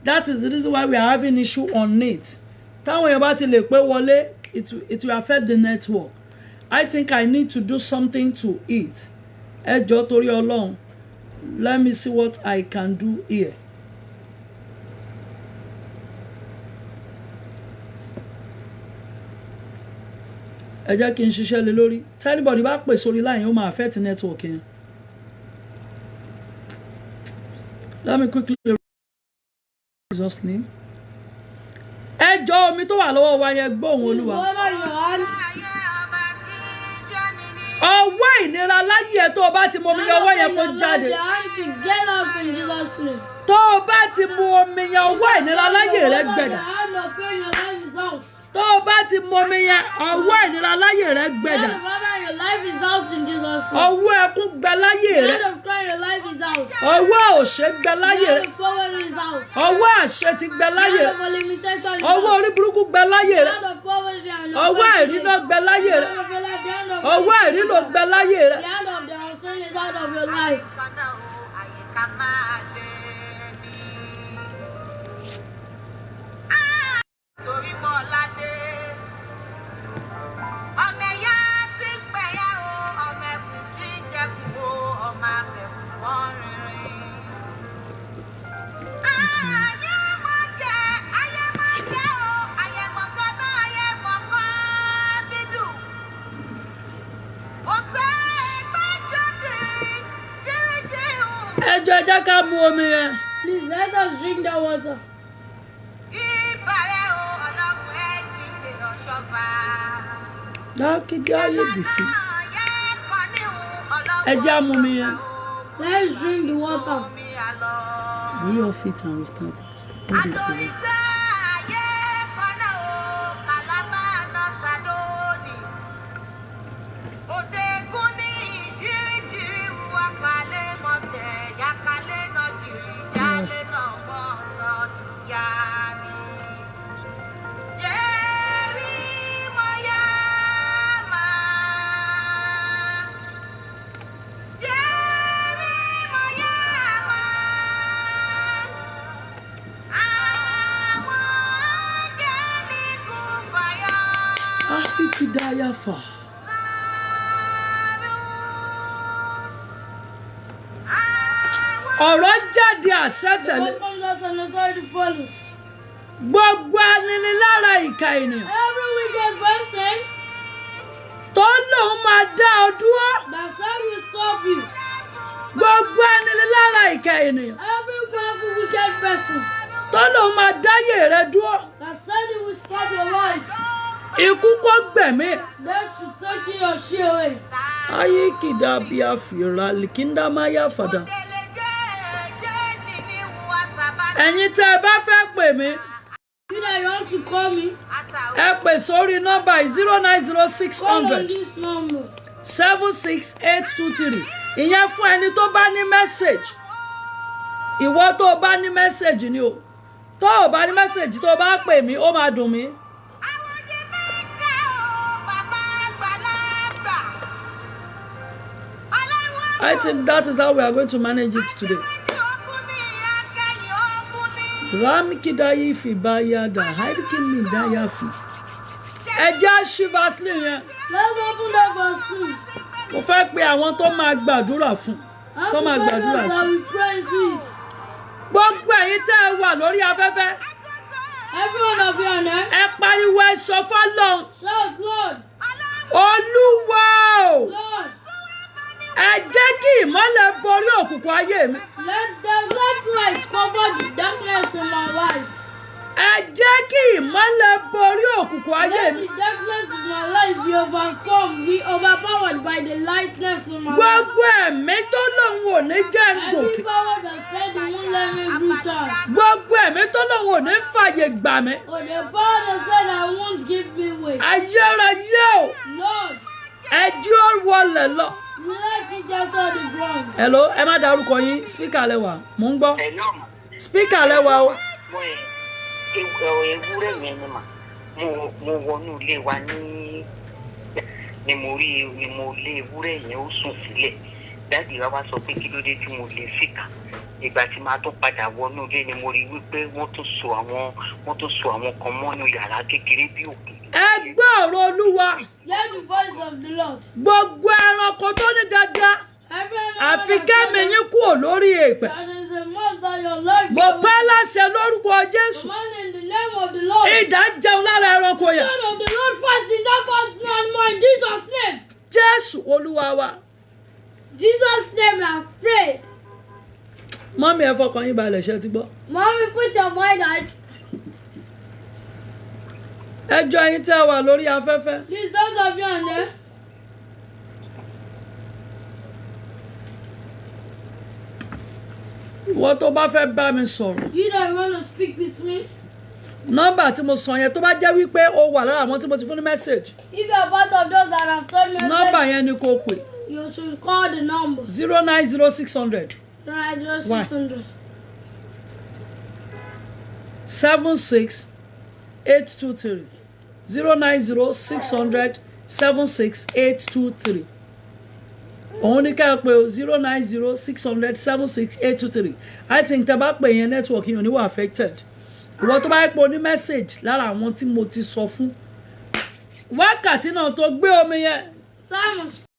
That is the reason why we are having issue on it. Táwọn yẹn bá ti lè pé wọlé, it will affect the network. I think I need to do something to it. Ẹ jọ̀ọ́ torí Ọlọ́run. Let me see what I can do here. Ẹ jẹ́ kí n ṣiṣẹ́ lé lórí. Tí anybody bá pè sórí line, ó máa affect network yẹn. Let me quickly read Jesus' name. Ẹ jọ̀ọ́ omi tó wà lọ́wọ́ wa yẹn gbóhùn Olúwa. Ọwọ́ ìnira láyé ẹ tó o bá ti mu omi yẹn ọwọ́ yẹn kó jáde. Tó o bá ti mu omi yẹn ọwọ́ ìnira láyé rẹ gbẹ̀dà. Tó o bá ti mu omi yẹn ọwọ́ ìnira láyé rẹ gbẹ̀dà. Ọwọ́ ẹkún gbẹ láyé rẹ. Ọwọ́ òṣè gbẹ láyé rẹ. Ọwọ́ àṣẹ ti gbẹ láyé rẹ. Ọwọ́ orí burúkú gbẹ láyé rẹ. Ọwọ́ àìrínà gbẹ láyé rẹ. Ọwọ́ àìrínà gbẹ láyé rẹ. ẹjọ́ ẹ jẹ́ ká mu omi yẹn. Please let us drink the water. Dákìdí ayé bìfí. Ẹ jẹ́ á mu omi yẹn. Let's drink the water. We off it and restart it. Hold it for them. Afikidayafa. Ọ̀rọ̀ jáde àṣẹ́tẹ̀lé. What comes out and authority follows. Gbogbo aninilára ìka ènìyàn. Every wicked person Tó lòun máa dá ọ dúró. that said will stop you. Gbogbo aninilára ìka ènìyàn. Every powerful wicked person Tó lòun máa dáyé rẹ dúró. that said he will stop your life. Ikú kó gbẹ̀mí. That should take you or she away. Ayé kìdá bí a fìrà lìkíndá máa yá fàdà. Ẹ̀yin tẹ́ ẹ bá fẹ́ pè mí. You that you want to call me, Ẹ pè sórí nọ́mbà 090 call on 600 this number. 76823. Ìyẹn fún ẹni tó bá ní mẹ́sẹ̀gì. Ìwọ tó bá ní mẹ́sẹ̀gì ni o. Tó o bá ní mẹ́sẹ̀gì tó bá pè mí, ó máa dùn mí. I think that is how we are going to manage it today. Ramikidayi fi bayada, haidikini dayafi. Ẹja ṣí Vaseline yẹn. Let's open the vaccine. Mo fẹ́ pe àwọn tó máa gbàdúrà fún. Tó máa gbàdúrà sí. We pray to it. Gbogbo ẹ̀yin tẹ́ ẹ wà lórí afẹ́fẹ́. Every one of you on there, Ẹ pariwo ẹ sọ fọ́lọ́run. shout, Lord, Olúwa o. Lord, Ẹ jẹ́ kí ìmọ́lẹ̀ borí òkùnkùn ayé mi. let light cover the darkness in my life. Ẹ jẹ́ kí ìmọ́lẹ̀ borí òkùnkùn ayé Let mi. the darkness in my life be overpowered by the lightness in my life. Gbogbo ẹ̀mí tó lòun ò ní jẹ́ ń Every gòkè. power that said it won't let me reach out. Gbogbo ẹ̀mí tó lòun ò ní fàyè gbà mí. Or the power that said I won't give me way. Ayérayé o. Lord, Ẹ jí ó wọlé lọ. let it enter the ground. Hello, ẹ má dárúkọ yín, spíkà lẹ́wà, mò ń gbọ́. Hello. Spíkà lẹ́wà o. Mo ewúrẹ́ yẹn ni mà. Mo wọnú ilé wa ni mo lé ewúrẹ́ yẹn ó sùn sílẹ̀. Dáàdì wa wá sọ pé kí ló dé tí mo lè síkà. Ìgbà tí máa tó padà wọnú ilé ni mo rí wípé wọ́n tó so àwọn kan mọ́nú yàrá kékeré bí òkè. Ẹ gbọ́ ọ̀rọ̀ Olúwa. Hear the voice of the Lord. Gbogbo ẹranko tó ní dáadáa. Every Àfi kẹ́mi yín kúrò lórí èèpẹ̀. that is a must that your life Mo pẹ́ láṣẹ lórúkọ Jésù. command in the name of the Lord. Idà jẹun lára ẹranko yẹn. Son of the Lord fights in that battle animal in Jesus' name. Jésù Olúwa wa. Jesus' name, I'm afraid. Mọ́mí ẹ fọkàn yín balẹ̀ ṣe ti gbọ́. Mommy, put your mind at. Ẹjọ́ yín tẹ́ wà lórí afẹ́fẹ́. Please, those of you on there. Ìwọ tó bá fẹ́ bá mi sọ̀rọ̀. You that want to speak with me. Nọ́mbà tí mo sọ yẹn tó bá jẹ́ wípé o wà lára àwọn tí mo ti fún ní mẹ́sàgì. If you are part of those that have told me, Nọ́mbà yẹn ni kò pè. you should call the number 090 600 76823. 090 76823. Òun ní ká pé o 090 76823. I think tẹ́ bá pè yẹn network yẹn ò ní wà affected. Ìwọ tó bá yẹ pé o ní message lára àwọn tí mo ti sọ fún. Wákàtí náà tó gbé omi yẹn. Time is